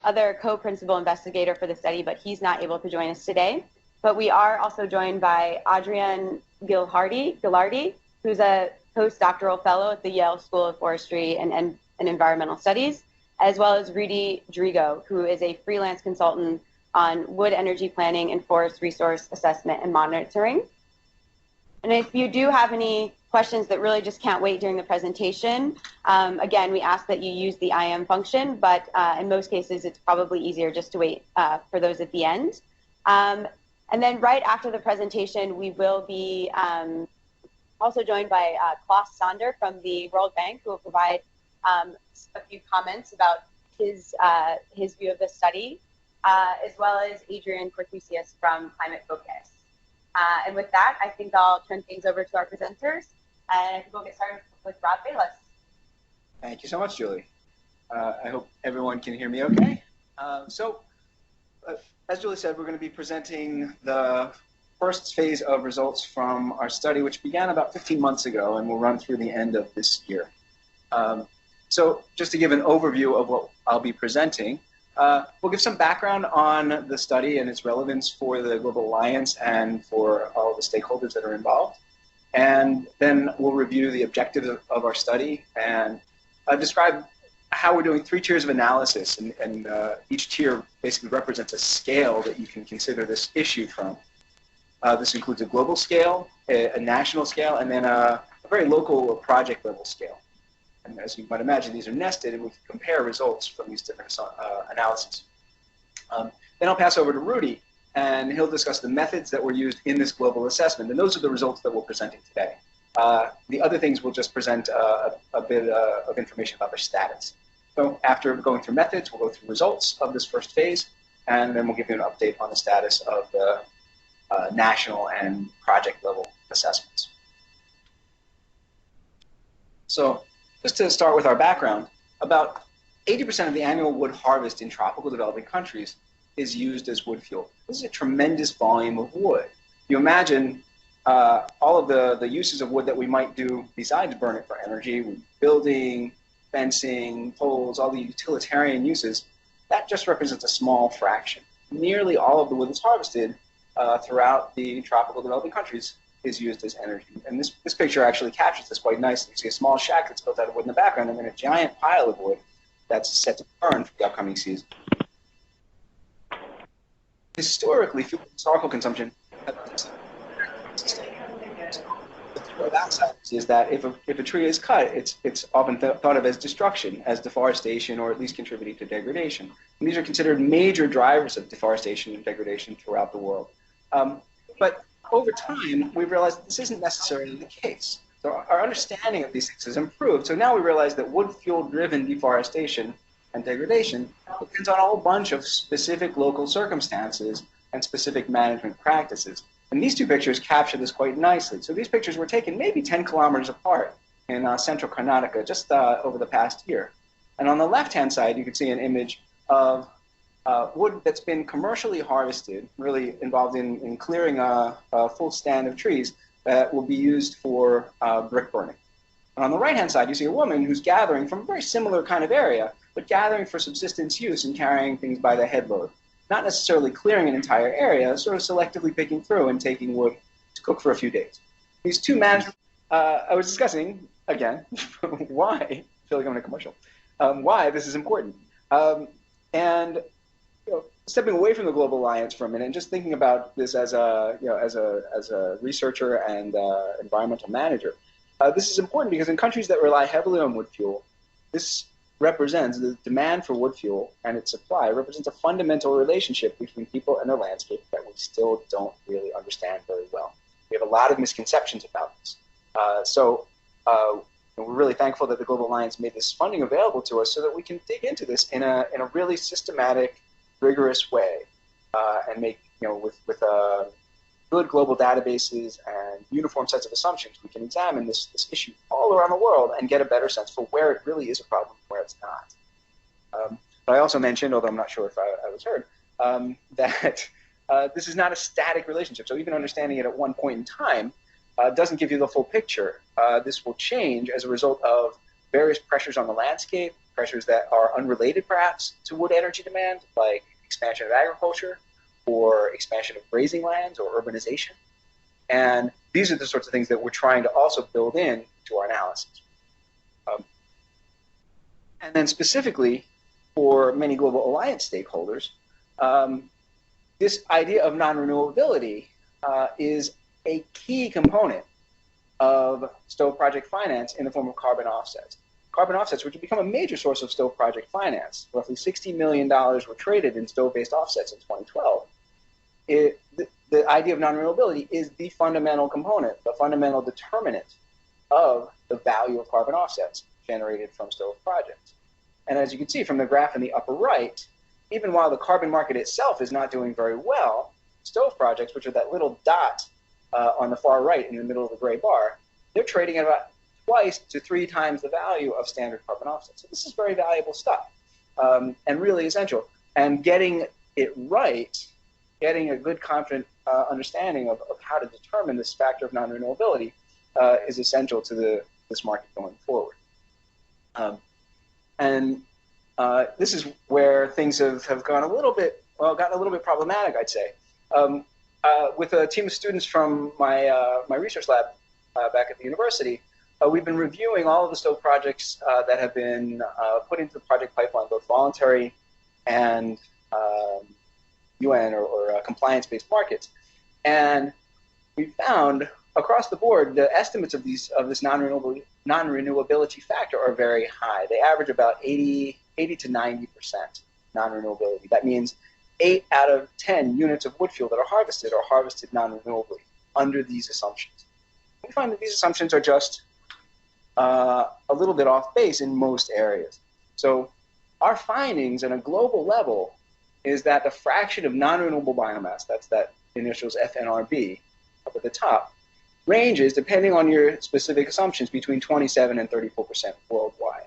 other co-principal investigator for the study, but he's not able to join us today. But we are also joined by Adrienne Gillardi, who's a postdoctoral fellow at the Yale School of Forestry and Environmental Studies, as well as Rudy Drigo, who is a freelance consultant on wood energy planning and forest resource assessment and monitoring. And if you do have any questions that really just can't wait during the presentation, again, we ask that you use the IM function, but in most cases, it's probably easier just to wait for those at the end. And then right after the presentation, we will be also joined by Klaus Sander from the World Bank, who will provide a few comments about his view of the study, as well as Adrian Cortusius from Climate Focus. And with that, I think I'll turn things over to our presenters, and we'll get started with Rob Bayless. Thank you so much, Julie. I hope everyone can hear me okay. As Julie said, we're going to be presenting the first phase of results from our study, which began about 15 months ago and will run through the end of this year. So just to give an overview of what I'll be presenting, we'll give some background on the study and its relevance for the Global Alliance and for all the stakeholders that are involved. And then we'll review the objectives of our study and describe how we're doing 3 tiers of analysis. And each tier basically represents a scale that you can consider this issue from. This includes a global scale, a national scale, and then a very local or project level scale. And as you might imagine, these are nested, and we can compare results from these different analyses. Then I'll pass over to Rudy, and he'll discuss the methods that were used in this global assessment. And those are the results that we're presenting today. The other things we'll just present a bit of information about their status. So after going through methods, we'll go through results of this first phase, and then we'll give you an update on the status of the national and project level assessments. So just to start with our background, about 80% of the annual wood harvest in tropical developing countries is used as wood fuel. This is a tremendous volume of wood. You imagine all of the uses of wood that we might do besides burn it for energy, building, fencing, poles, all the utilitarian uses, that just represents a small fraction. Nearly all of the wood that's harvested throughout the tropical developing countries is used as energy. And this picture actually captures this quite nicely. You see a small shack that's built out of wood in the background, and then a giant pile of wood that's set to burn for the upcoming season. Historically, historical consumption is that if a tree is cut, it's often thought of as destruction, as deforestation, or at least contributing to degradation. And these are considered major drivers of deforestation and degradation throughout the world. But over time, we've realized that this isn't necessarily the case. So our understanding of these things has improved. So now we realize that wood fuel-driven deforestation and degradation depends on a whole bunch of specific local circumstances and specific management practices. And these 2 pictures capture this quite nicely. So these pictures were taken maybe 10 kilometers apart in central Karnataka just over the past year. And on the left-hand side, you can see an image of wood that's been commercially harvested, really involved in clearing a full stand of trees that will be used for brick burning. And on the right-hand side, you see a woman who's gathering from a very similar kind of area, but gathering for subsistence use and carrying things by the headload. Not necessarily clearing an entire area, sort of selectively picking through and taking wood to cook for a few days. These 2 management, I was discussing, again, why, I feel like I'm in a commercial, why this is important. And stepping away from the Global Alliance for a minute and just thinking about this as a researcher and environmental manager, this is important because in countries that rely heavily on wood fuel, this represents the demand for wood fuel and its supply represents a fundamental relationship between people and their landscape that we still don't really understand very well. We have a lot of misconceptions about this. We're really thankful that the Global Alliance made this funding available to us so that we can dig into this in a really systematic, rigorous way and make, with good global databases and uniform sets of assumptions, we can examine this issue all around the world and get a better sense for where it really is a problem and where it's not. But I also mentioned, although I'm not sure if I was heard, that this is not a static relationship. So even understanding it at one point in time doesn't give you the full picture. This will change as a result of various pressures on the landscape, pressures that are unrelated perhaps to wood energy demand, like expansion of agriculture or expansion of grazing lands or urbanization. And these are the sorts of things that we're trying to also build in to our analysis. And then specifically for many global alliance stakeholders, this idea of non-renewability is a key component of stove project finance in the form of carbon offsets. Carbon offsets, which have become a major source of stove project finance. Roughly $60 million were traded in stove-based offsets in 2012. The idea of non-renewability is the fundamental component, the fundamental determinant of the value of carbon offsets generated from stove projects. And as you can see from the graph in the upper right, even while the carbon market itself is not doing very well, stove projects, which are that little dot on the far right in the middle of the gray bar, they're trading at about twice to 3 times the value of standard carbon offsets. So this is very valuable stuff and really essential. And getting it right, getting a good, confident understanding of how to determine this factor of non-renewability is essential to this market going forward. This is where things have gone a little bit, gotten a little bit problematic, I'd say. With a team of students from my research lab back at the university, we've been reviewing all of the stove projects that have been put into the project pipeline, both voluntary and UN or compliance-based markets. And we found across the board, the estimates of this non-renewability factor are very high. They average about 80 to 90% non-renewability. That means 8 out of 10 units of wood fuel that are harvested non-renewably under these assumptions. We find that these assumptions are just a little bit off base in most areas. So our findings on a global level is that the fraction of non-renewable biomass, that's that initials fNRB up at the top, ranges, depending on your specific assumptions, between 27 and 34% worldwide.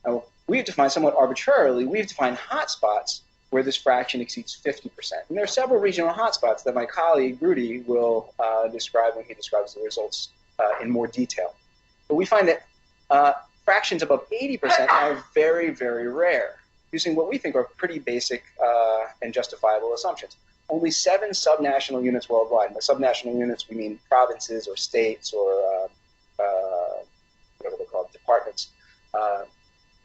Now, we've defined somewhat arbitrarily, we've defined hotspots where this fraction exceeds 50%. And there are several regional hotspots that my colleague, Rudy, will describe when he describes the results in more detail. But we find that fractions above 80% are very, very rare, using what we think are pretty basic and justifiable assumptions. Only 7 subnational units worldwide. By subnational units, we mean provinces or states or whatever they're called, departments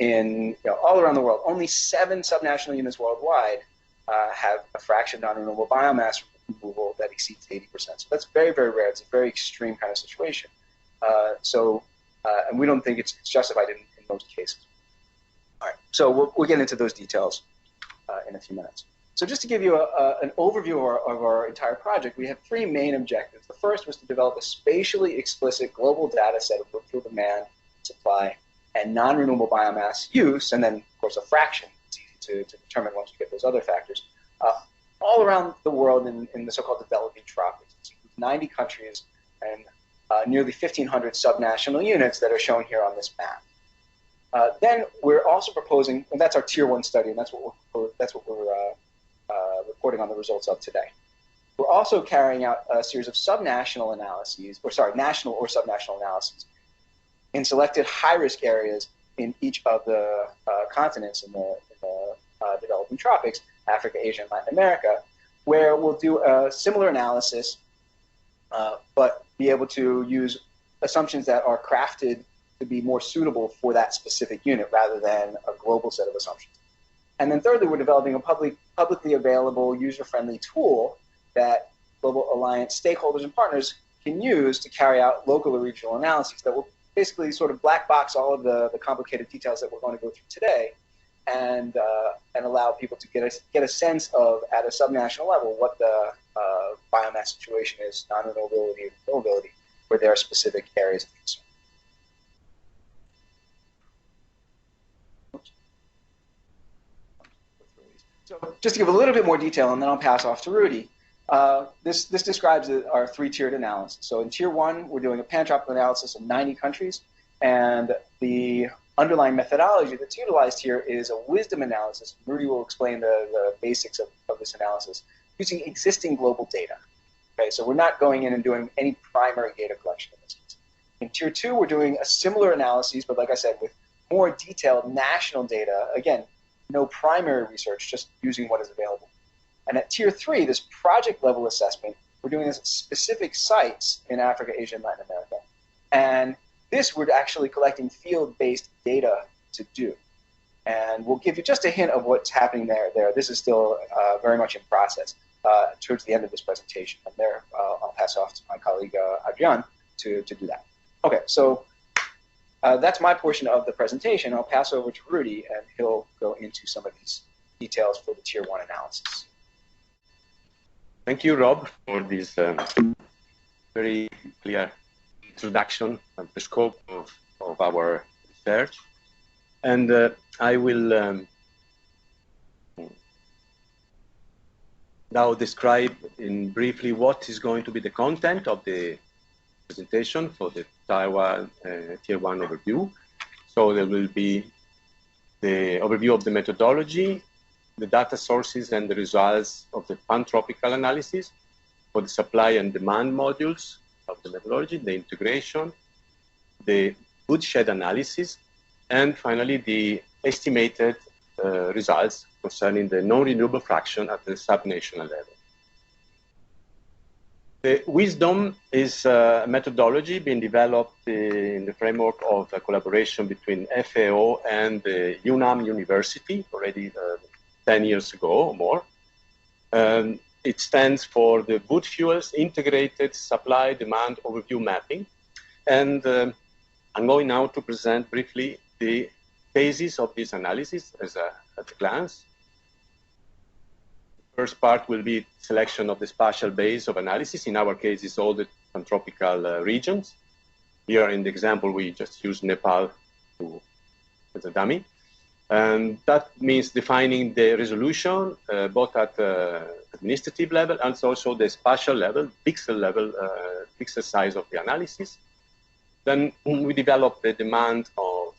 in all around the world. Only 7 subnational units worldwide have a fraction non-renewable biomass removal that exceeds 80%. So that's very, very rare. It's a very extreme kind of situation. And we don't think it's justified in most cases. All right, so we'll get into those details in a few minutes. So just to give you an overview of our entire project, we have 3 main objectives. The first was to develop a spatially explicit global data set of wood fuel demand, supply, and non-renewable biomass use, and then, of course, a fraction. It's easy to determine once you get those other factors. All around the world in the so-called developing tropics. It's 90 countries and nearly 1,500 subnational units that are shown here on this map. Then we're also proposing, and that's our Tier 1 study, and that's what we're reporting on the results of today. We're also carrying out a series of national or subnational analyses in selected high-risk areas in each of the continents in the developing tropics, Africa, Asia, and Latin America, where we'll do a similar analysis, but be able to use assumptions that are crafted to be more suitable for that specific unit rather than a global set of assumptions. And then thirdly, we're developing a publicly available, user-friendly tool that Global Alliance stakeholders and partners can use to carry out local or regional analyses that will basically sort of black box all of the complicated details that we're going to go through today and allow people to get a sense of, at a subnational level, what the biomass situation is, non-renewability and renewability, where there are specific areas of concern. So just to give a little bit more detail, and then I'll pass off to Rudy. This describes our 3-tiered analysis. So in Tier 1, we're doing a pan-tropical analysis of 90 countries, and the underlying methodology that's utilized here is a wisdom analysis. Rudy will explain the basics of this analysis using existing global data. Okay, so we're not going in and doing any primary data collection in this case. In Tier 2, we're doing a similar analysis, but like I said, with more detailed national data, again, no primary research, just using what is available. And at tier 3, this project level assessment, we're doing this at specific sites in Africa, Asia, and Latin America. And this we're actually collecting field-based data to do. And we'll give you just a hint of what's happening there. This is still very much in process towards the end of this presentation. And there, I'll pass off to my colleague Adrian to do that. Okay, so that's my portion of the presentation. I'll pass over to Rudy, and he'll go into some of these details for the tier 1 analysis. Thank you, Rob, for this very clear introduction of the scope of our research. And I will now describe in briefly what is going to be the content of the presentation for the tier 1 overview. So there will be the overview of the methodology, the data sources and the results of the pantropical analysis for the supply and demand modules of the methodology, the integration, the woodshed analysis, and finally the estimated results concerning the non-renewable fraction at the subnational level. The WISDOM is a methodology being developed in the framework of a collaboration between FAO and the UNAM University already 10 years ago or more. It stands for the Woodfuels Integrated Supply Demand Overview Mapping. And I'm going now to present briefly the basis of this analysis at a glance. First part will be selection of the spatial base of analysis. In our case, it's all the pantropical regions. Here in the example, we just use Nepal as a dummy. And that means defining the resolution, both at administrative level and also the spatial level, pixel field of the analysis. Then we develop the demand of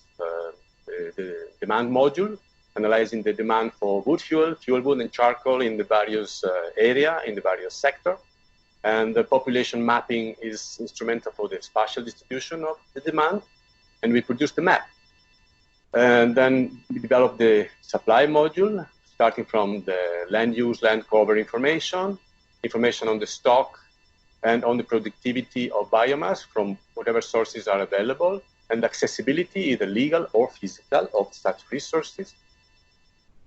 the demand module, analyzing the demand for wood fuel, fuel wood, and charcoal in the various area, in the various sector. And the population mapping is instrumental for the spatial distribution of the demand. And we produce the map. And then we develop the supply module, starting from the land use, land cover information on the stock, and on the productivity of biomass from whatever sources are available, and accessibility, either legal or physical, of such resources.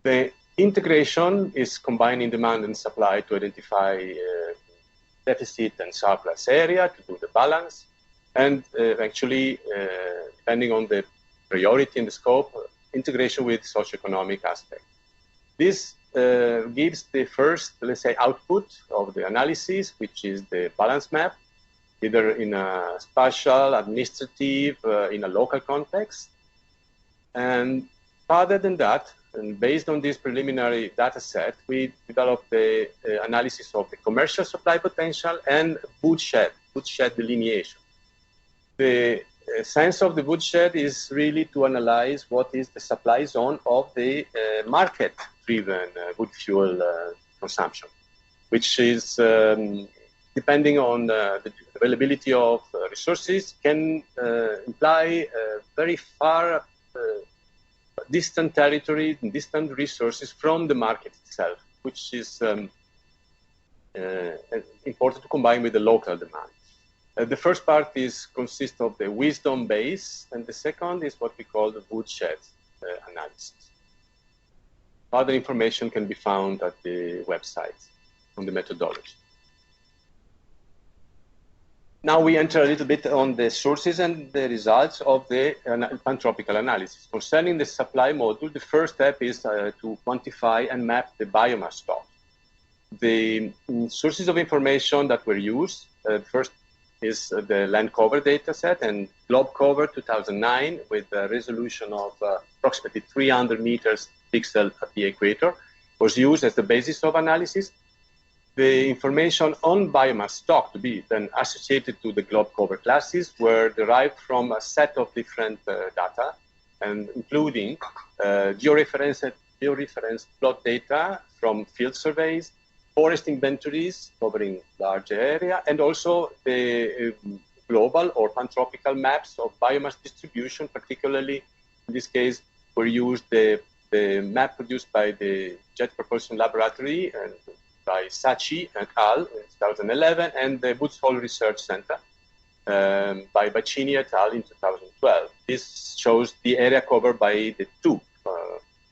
The integration is combining demand and supply to identify deficit and surplus area, to do the balance, and eventually, depending on the priority and the scope, integration with socioeconomic aspect. This gives the first, let's say, output of the analysis, which is the balance map, either in a spatial, administrative, in a local context. And further than that, and based on this preliminary data set, we developed the analysis of the commercial supply potential and woodshed delineation. The sense of the woodshed is really to analyze what is the supply zone of the market-driven wood fuel consumption, which is, depending on the availability of resources, can imply very far distant territory, distant resources from the market itself, which is important to combine with the local demand. The first part consists of the wisdom base, and the second is what we call the woodshed analysis. Further information can be found at the website on the methodology. Now we enter a little bit on the sources and the results of the pantropical analysis. Concerning the supply module, the first step is to quantify and map the biomass stock. The sources of information that were used, first is the land cover data set and globe cover 2009 with a resolution of approximately 300 meters pixel at the equator, was used as the basis of analysis. The information on biomass stock to be then associated to the globe cover classes were derived from a set of different data, and including georeference plot data from field surveys, forest inventories covering large area, and also the global or pantropical maps of biomass distribution, particularly In this case, we used the map produced by the Jet Propulsion Laboratory and by Sachi and al. In 2011, and the Woodfuel Research Center by Bacini et al. In 2012. This shows the area covered by the tube,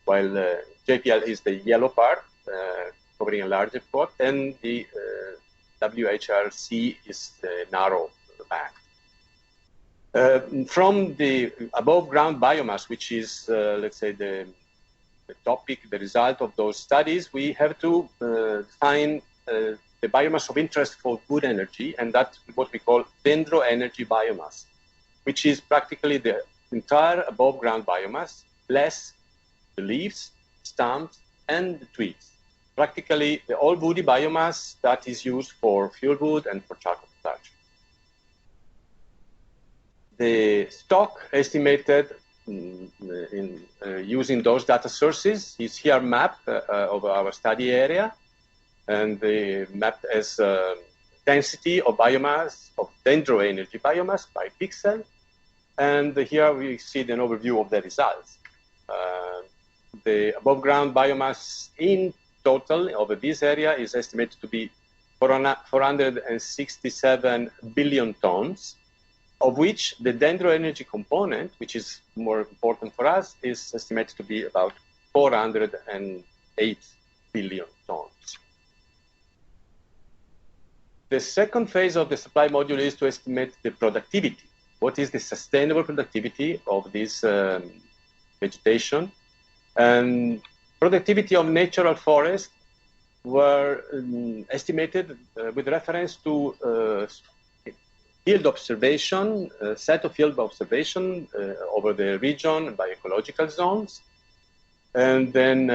while JPL is the yellow part, covering a larger plot, and the WHRC is the narrow band. From the above ground biomass, which is, let's say, the topic, the result of those studies, we have to find the biomass of interest for good energy, and that's what we call DendroEnergy Biomass, which is practically the entire above ground biomass, less the leaves, stumps, and the twigs. Practically the all woody biomass that is used for fuel wood and for charcoal production. The stock estimated using those data sources is here mapped of our study area, and the map as density of biomass, of DendroEnergy biomass by pixel. And here we see an overview of the results. The above ground biomass in total over this area is estimated to be 467 billion tons, of which the DendroEnergy component, which is more important for us, is estimated to be about 408 billion tons. The second phase of the supply module is to estimate the productivity. What is the sustainable productivity of this vegetation? And productivity of natural forests were estimated with reference to field observation, set of field observation over the region by ecological zones. And then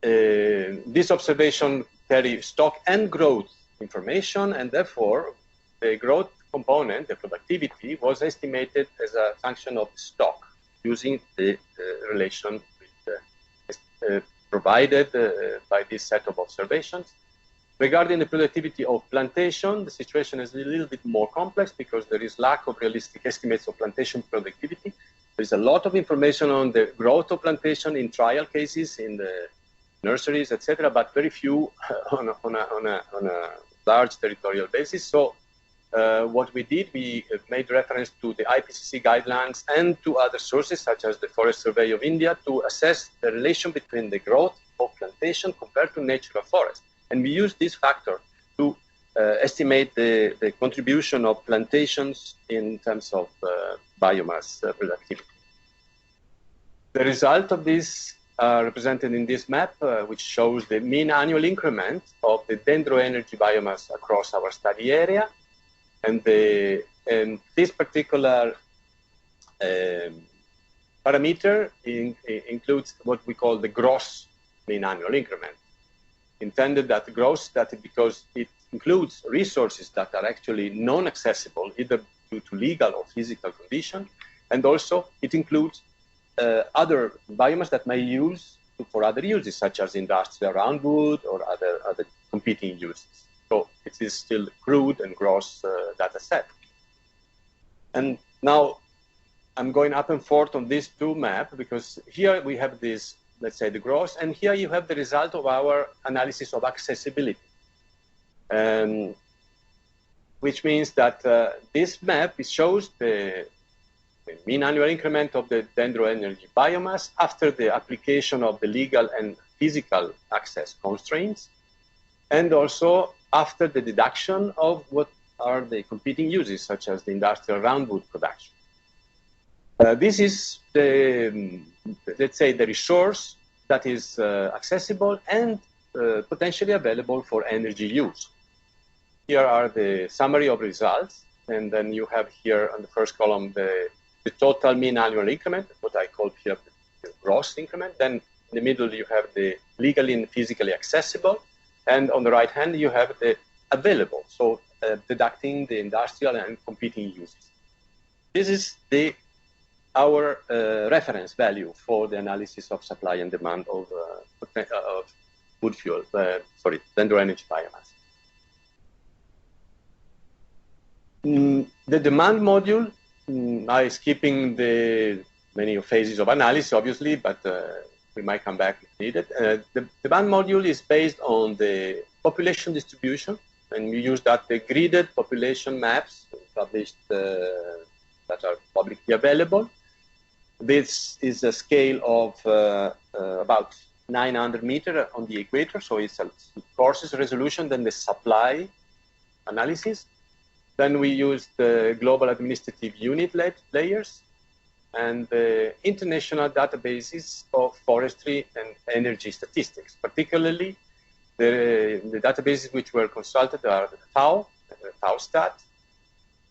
this observation carry stock and growth information, and therefore the growth component, the productivity, was estimated as a function of stock using the relation provided by this set of observations. Regarding the productivity of plantation, the situation is a little bit more complex because there is lack of realistic estimates of plantation productivity. There's a lot of information on the growth of plantation in trial cases, in the nurseries, etc., but very few on a large territorial basis. So what we did, we made reference to the IPCC guidelines and to other sources such as the Forest Survey of India to assess the relation between the growth of plantation compared to natural forest. And we used this factor to estimate the contribution of plantations in terms of biomass productivity. The result of this are represented in this map, which shows the mean annual increment of the DendroEnergy biomass across our study area. And this particular parameter includes what we call the gross mean annual increment. Intended that gross, because it includes resources that are actually non-accessible, either due to legal or physical condition, and also it includes other biomass that may use for other uses, such as industrial roundwood or other competing uses. So it is still crude and gross data set. And now I'm going up and forth on these two maps because here we have this, let's say, the gross, and here you have the result of our analysis of accessibility. Which means that this map shows the mean annual increment of the DendroEnergy biomass after the application of the legal and physical access constraints, and also after the deduction of what are the competing uses, such as the industrial roundwood production. This is the, let's say, the resource that is accessible and potentially available for energy use. Here are the summary of results, and then you have here on the first column the total mean annual increment, what I call here the gross increment. Then in the middle you have the legally and physically accessible, and on the right hand you have the available, so deducting the industrial and competing uses. This is our reference value for the analysis of supply and demand of wood fuel, DendroEnergy biomass. The demand module, skipping the many phases of analysis, obviously, but we might come back if needed. The demand module is based on the population distribution, and we use that the gridded population maps published that are publicly available. This is a scale of about 900 meters on the equator, so it's a coarsest resolution than the supply analysis. Then we use the global administrative unit layers and the international databases of forestry and energy statistics. Particularly, the databases which were consulted are the TAUStat,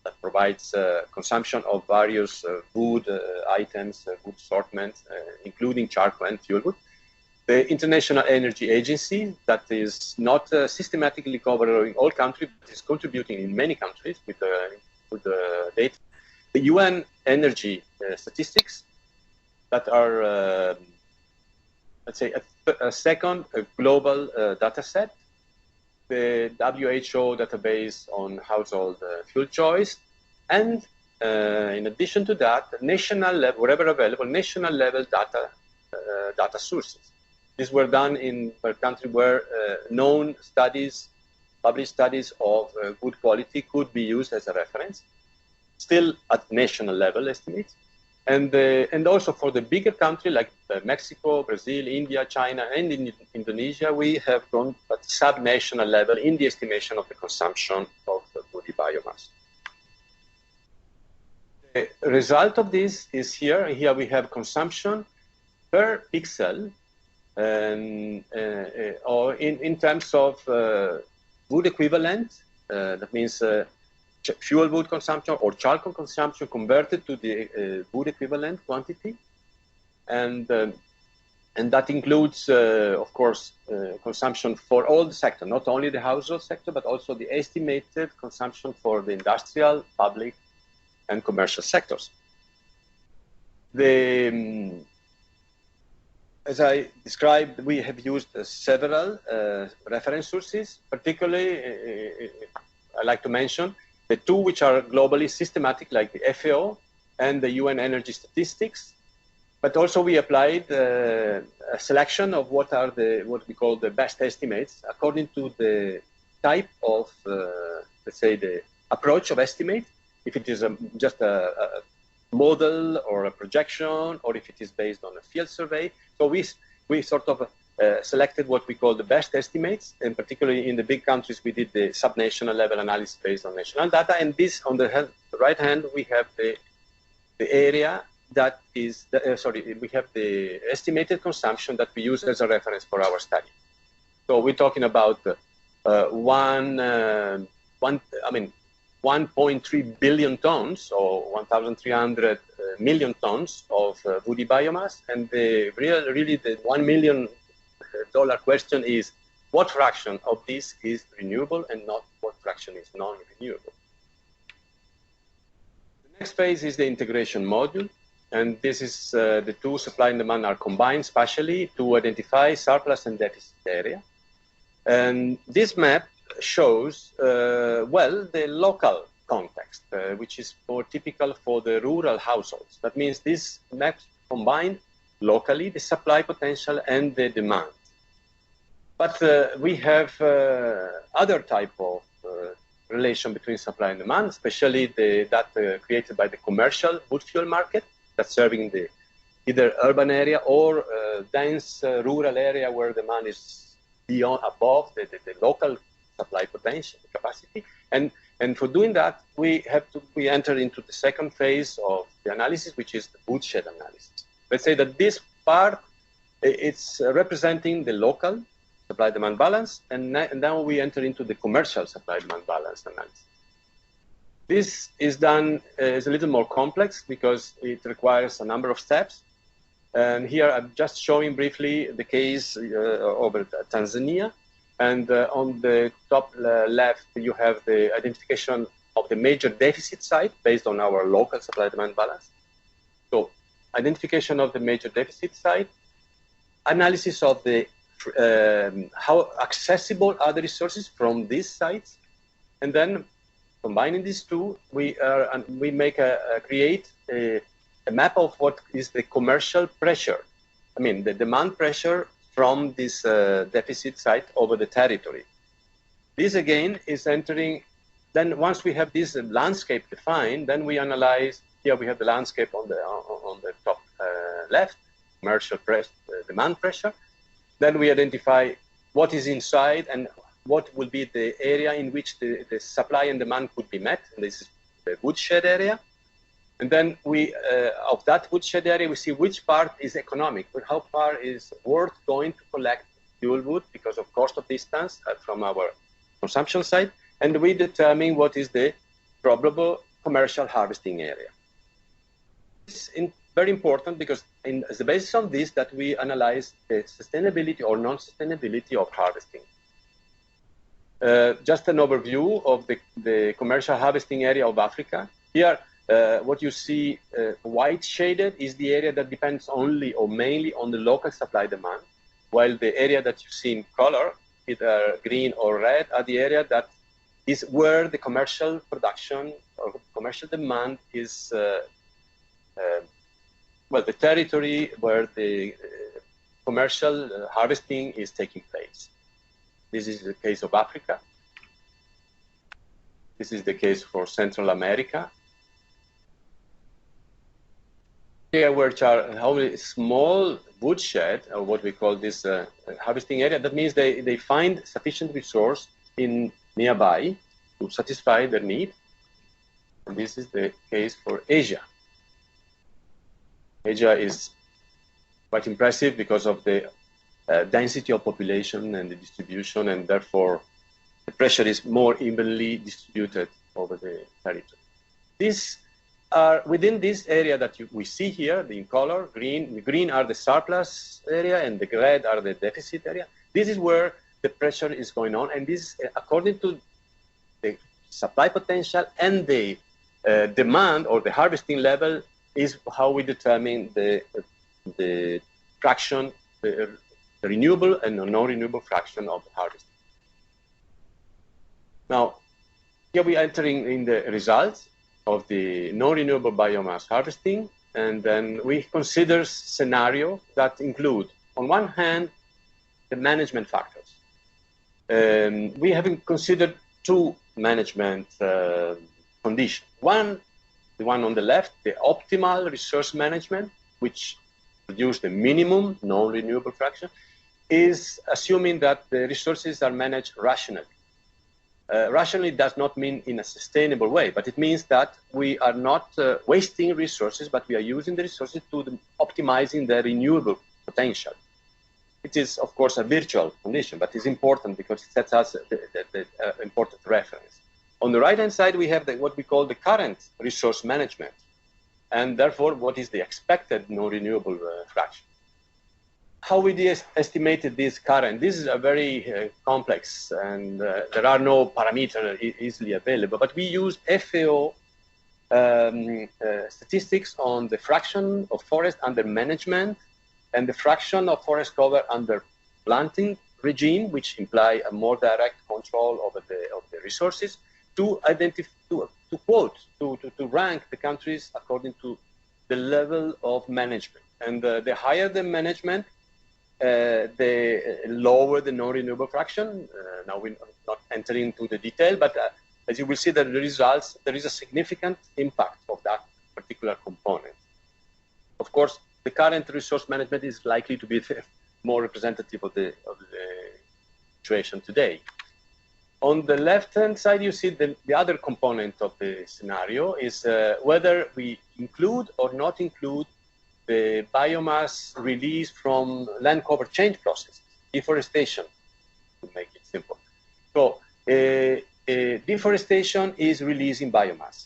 that provides consumption of various wood items, wood assortment, including charcoal and fuel wood. The International Energy Agency, that is not systematically covering all countries, but is contributing in many countries with data. The UN energy statistics that are, let's say, a second global data set. The WHO database on household fuel choice, and in addition to that, national level, wherever available, national level data sources. These were done in per country where known studies, published studies of good quality could be used as a reference, still at national level estimates. And also for the bigger country like Mexico, Brazil, India, China, and in Indonesia, we have gone at sub-national level in the estimation of the consumption of woody biomass. The result of this is here. Here we have consumption per pixel, or in terms of wood equivalent. That means fuel wood consumption or charcoal consumption converted to the wood equivalent quantity, and that includes, of course, consumption for all the sector, not only the household sector, but also the estimated consumption for the industrial, public, and commercial sectors. As I described, we have used several reference sources. Particularly, I like to mention the two which are globally systematic, like the FAO and the UN Energy Statistics. But also we applied a selection of what we call the best estimates according to the type of, let's say, the approach of estimate. If it is just a model or a projection, or if it is based on a field survey. So we sort of selected what we call the best estimates, and particularly in the big countries, we did the sub-national level analysis based on national data. And this, on the right hand, we have the area that is, we have the estimated consumption that we use as a reference for our study. So we're talking about 1.3 billion tons, or 1,300 million tons of woody biomass. And really the $1 million question is, what fraction of this is renewable and not what fraction is non-renewable? The next phase is the integration module. And this is the two supply and demand are combined spatially to identify surplus and deficit area. And this map shows, well, the local context, which is more typical for the rural households. That means these maps combine locally the supply potential and the demand. But we have other type of relation between supply and demand, especially that created by the commercial wood fuel market that's serving the either urban area or dense rural area where demand is above the local supply potential capacity. And for doing that, we enter into the second phase of the analysis, which is the woodshed analysis. Let's say that this part, it's representing the local supply-demand balance, and now we enter into the commercial supply-demand balance analysis. This is done, is a little more complex because it requires a number of steps. And here I'm just showing briefly the case over Tanzania. And on the top left, you have the identification of the major deficit site based on our local supply-demand balance. So identification of the major deficit site, analysis of the how accessible are the resources from these sites, and then combining these two, we create a a map of what is the commercial pressure. I mean, the demand pressure from this deficit site over the territory. This again is entering, then once we have this landscape defined, then we analyze, here we have the landscape on the top left, commercial demand pressure. Then we identify what is inside and what will be the area in which the supply and demand could be met. And this is the woodshed area. And then we, of that woodshed area, we see which part is economic, but how far is worth going to collect fuel wood because of cost of distance from our consumption site. And we determine what is the probable commercial harvesting area. It's very important because as the basis on this that we analyze the sustainability or non-sustainability of harvesting. Just an overview of the commercial harvesting area of Africa. Here, what you see white shaded is the area that depends only or mainly on the local supply demand, while the area that you see in color, either green or red, are the area that is where the commercial production or commercial demand is, well, the territory where the commercial harvesting is taking place. This is the case of Africa. This is the case for Central America. Here, which are only small woodshed, or what we call this harvesting area, that means they find sufficient resource in nearby to satisfy their need. And this is the case for Asia. Asia is quite impressive because of the density of population and the distribution, and therefore the pressure is more evenly distributed over the territory. These are within this area that we see here, in color, green. The green are the surplus area, and the red are the deficit area. This is where the pressure is going on, and this, according to the supply potential and the demand or the harvesting level, is how we determine the fraction, the renewable and non-renewable fraction of the harvest. Now, here we are entering in the results of the non-renewable biomass harvesting, and then we consider scenarios that include, on one hand, the management factors. We have considered two management conditions. One, the one on the left, the optimal resource management, which produce the minimum non-renewable fraction, is assuming that the resources are managed rationally. Rationally does not mean in a sustainable way, but it means that we are not wasting resources, but we are using the resources to optimizing the renewable potential. It is, of course, a virtual condition, but it's important because it sets us the important reference. On the right-hand side, we have what we call the current resource management, and therefore, what is the expected non-renewable fraction. How we estimated this current? This is a very complex, and there are no parameters easily available, but we used FAO statistics on the fraction of forest under management and the fraction of forest cover under planting regime, which imply a more direct control of the resources, to identify, to rank the countries according to the level of management. And the higher the management, the lower the non-renewable fraction. Now we're not entering into the detail, but as you will see that the results, there is a significant impact of that particular component. Of course, the current resource management is likely to be more representative of the situation today. On the left-hand side, you see the other component of the scenario is whether we include or not include the biomass release from land cover change process, deforestation, to make it simple. So deforestation is releasing biomass.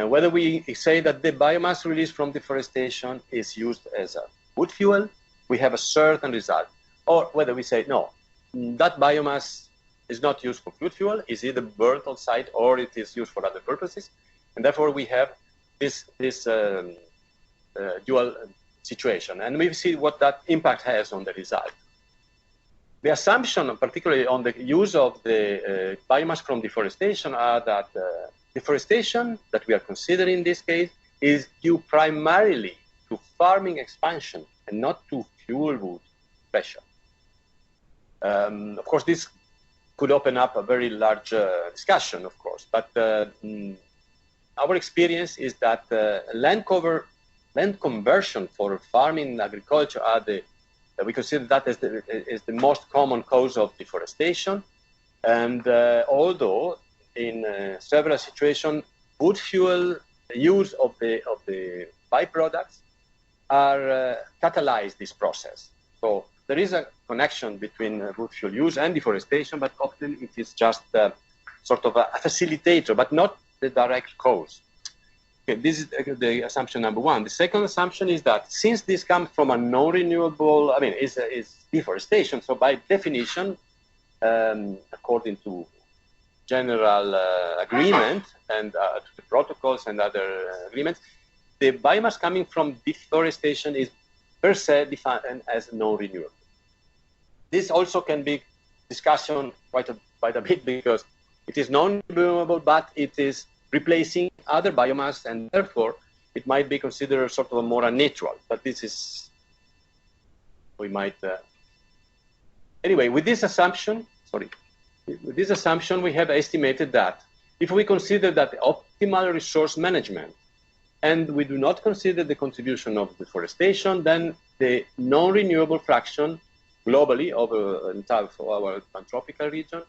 Whether we say that the biomass released from deforestation is used as a wood fuel, we have a certain result. Or whether we say, no, that biomass is not used for wood fuel, is either burned on site or it is used for other purposes. And therefore we have this dual situation. And we see what that impact has on the result. The assumption, particularly on the use of the biomass from deforestation, are that deforestation that we are considering in this case is due primarily to farming expansion and not to fuel wood pressure. Of course, this could open up a very large discussion, of course, but our experience is that land conversion for farming and agriculture are we consider that as the most common cause of deforestation. And although in several situations, wood fuel, the use of the byproducts are catalyze this process. So there is a connection between wood fuel use and deforestation, but often it is just sort of a facilitator, but not the direct cause. Okay, this is the assumption number one. The second assumption is that since this comes from a non-renewable, is deforestation, so by definition, according to general agreement and to the protocols and other agreements, the biomass coming from deforestation is per se defined as non-renewable. This also can be discussion quite a bit because it is non-renewable, but it is replacing other biomass, and therefore it might be considered sort of a more unnatural. But this is, we might, anyway, with this assumption, we have estimated that if we consider that optimal resource management and we do not consider the contribution of deforestation, then the non-renewable fraction globally over entire for our tropical region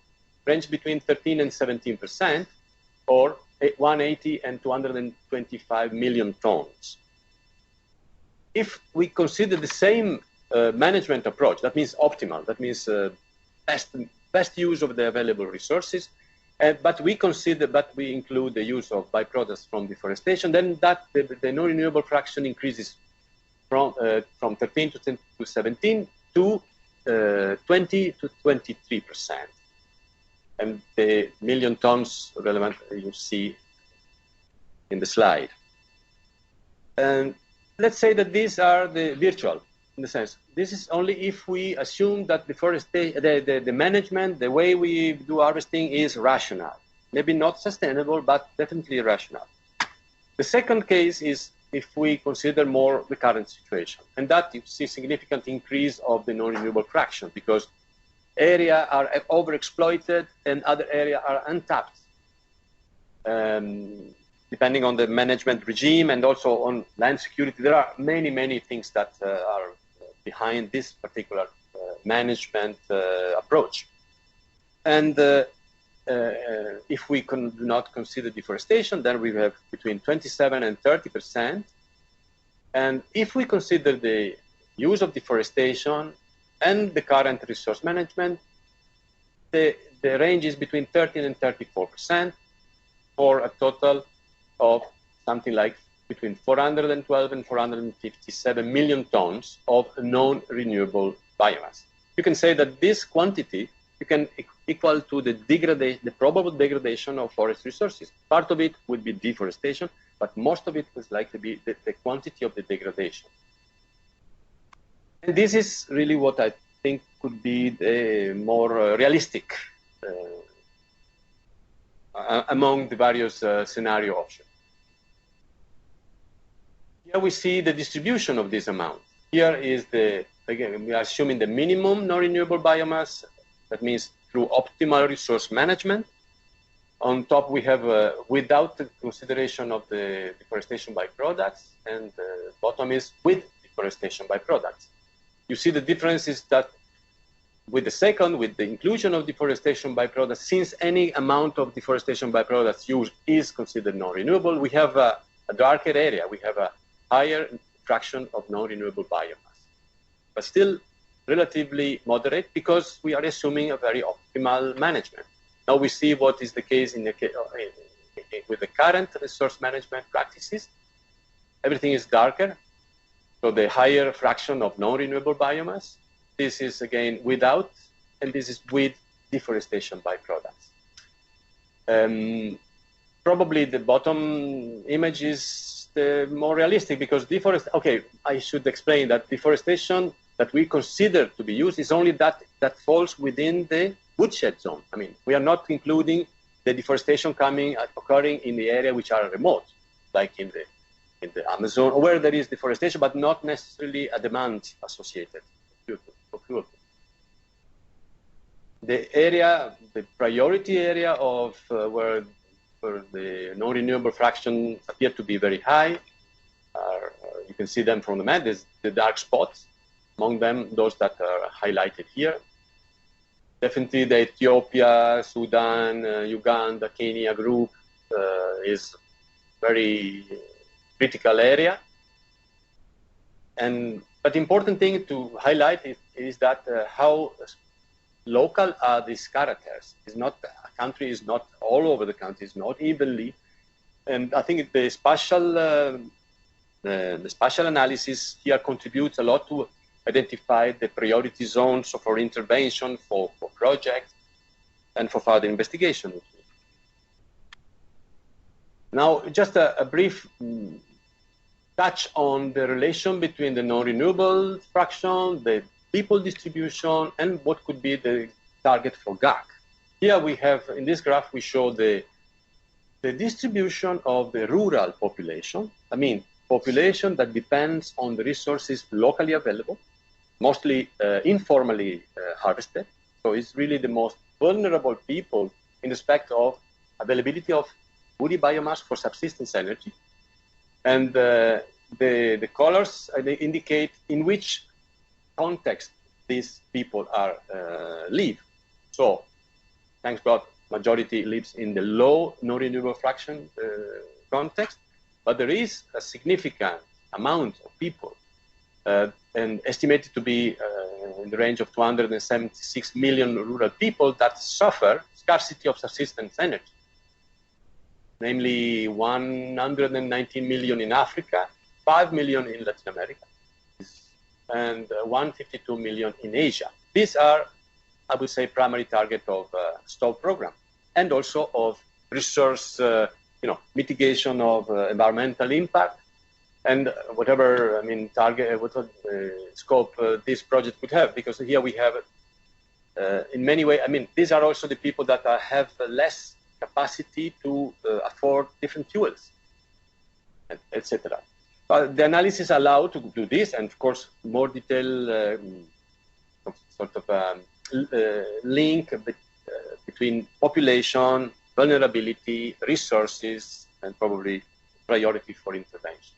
range between 13 and 17%, or 180 and 225 million tons. If we consider the same management approach, that means optimal, that means best use of the available resources, but we include the use of byproducts from deforestation, then the non-renewable fraction increases from 13 to 17 to 20 to 23%. And the million tons relevant you see in the slide. And let's say that these are the virtual, in the sense, this is only if we assume that the management, the way we do harvesting is rational. Maybe not sustainable, but definitely rational. The second case is if we consider more the current situation, and that you see significant increase of the non-renewable fraction because area are overexploited and other areas are untapped, depending on the management regime and also on land security. There are many, many things that are behind this particular management approach. And if we do not consider deforestation, then we have between 27 and 30%. And if we consider the use of deforestation and the current resource management, the range is between 13 and 34% for a total of something like between 412 and 457 million tons of non-renewable biomass. You can say that this quantity you can equal to the probable degradation of forest resources. Part of it would be deforestation, but most of it was likely to be the quantity of the degradation. And this is really what I think could be the more realistic among the various scenario options. Here we see the distribution of this amount. Here is again, we are assuming the minimum non-renewable biomass. That means through optimal resource management. On top, we have without the consideration of the deforestation byproducts, and the bottom is with deforestation byproducts. You see the difference is that with the inclusion of deforestation byproducts, since any amount of deforestation byproducts used is considered non-renewable, we have a darker area. We have a higher fraction of non-renewable biomass, but still relatively moderate because we are assuming a very optimal management. Now we see what is the case with the current resource management practices. Everything is darker, so the higher fraction of non-renewable biomass. This is again without, and this is with deforestation byproducts. Probably the bottom image is the more realistic because I should explain that deforestation that we consider to be used is only that falls within the woodshed zone. I mean, we are not including the deforestation occurring in the area which are remote, like in the in the Amazon, where there is deforestation, but not necessarily a demand associated for fuel. The area, the priority area of where the non-renewable fraction appear to be very high, you can see them from the map. There's the dark spots, among them those that are highlighted here. Definitely the Ethiopia, Sudan, Uganda, Kenya group is very critical area. But important thing to highlight is that how local are these characters. It's not, a country is not all over the country, it's not evenly. And I think the spatial analysis here contributes a lot to identify the priority zones for intervention, for projects, and for further investigation. Now, just a brief touch on the relation between the non-renewable fraction, the people distribution, and what could be the target for GAC. Here we have, in this graph, we show the distribution of the rural population. I mean, population that depends on the resources locally available, mostly informally harvested. So it's really the most vulnerable people in respect of availability of woody biomass for subsistence energy. And the colors they indicate in which context these people are live. So, thanks God, majority lives in the low non-renewable fraction context, but there is a significant amount of people, and estimated to be in the range of 276 million rural people that suffer scarcity of subsistence energy. Namely 119 million in Africa, 5 million in Latin America, and 152 million in Asia. These are, I would say, primary target of STOP program, and also of resource, mitigation of environmental impact, and whatever, I mean, target, whatever scope this project could have, because here we have, in many ways, I mean, these are also the people that have less capacity to afford different fuels, etc. But the analysis allow to do this, and of course, more detailed link between population, vulnerability, resources, and probably priority for intervention.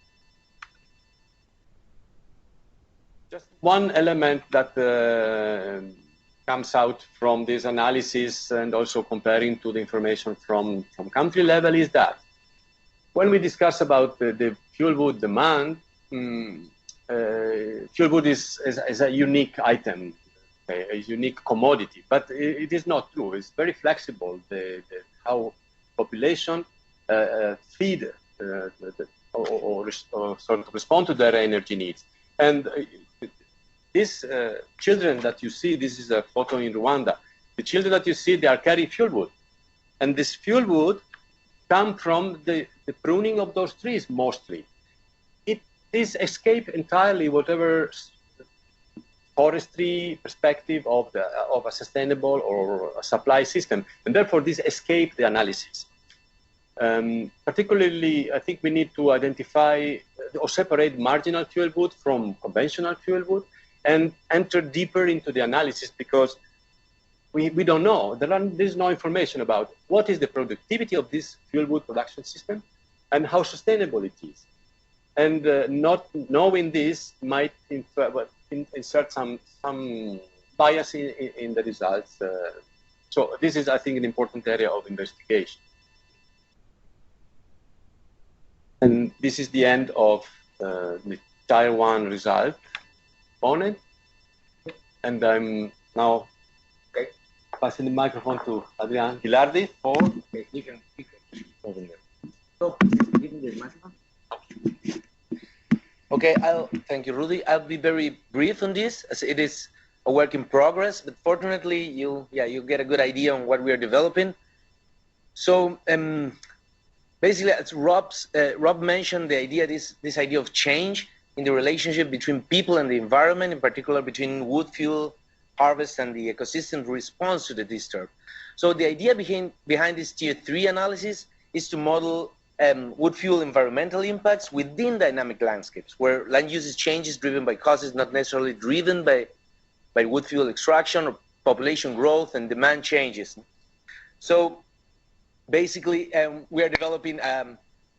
Just one element that comes out from this analysis, and also comparing to the information from country level, is that when we discuss about the fuel wood demand, fuel wood is a unique item, a unique commodity, but it is not true. It's very flexible, how population feed or sort of respond to their energy needs. And these children that you see, this is a photo in Rwanda. The children that you see, they are carrying fuel wood. And this fuel wood come from the pruning of those trees, mostly. It is escape entirely whatever forestry perspective of a sustainable or a supply system. And therefore, this escape the analysis. Particularly, I think we need to identify or separate marginal fuel wood from conventional fuel wood, and enter deeper into the analysis, because we don't know. There's no information about what is the productivity of this fuel wood production system and how sustainable it is. And not knowing this might insert some bias in the results. So this is, I think, an important area of investigation. And this is the end of the Tier 1 result component. And I'm now passing the microphone to Adrian Gilardi for... Okay, you can over there. So, give me the microphone. Okay, thank you, Rudy. I'll be very brief on this, as it is a work in progress, but fortunately, you get a good idea on what we are developing. So, basically, as Rob mentioned, the idea, this idea of change in the relationship between people and the environment, in particular between wood fuel harvest and the ecosystem response to the disturb. So the idea behind this Tier 3 analysis is to model Woodfuel environmental impacts within dynamic landscapes, where land use changes driven by causes not necessarily driven by woodfuel extraction or population growth and demand changes. So basically, we are developing,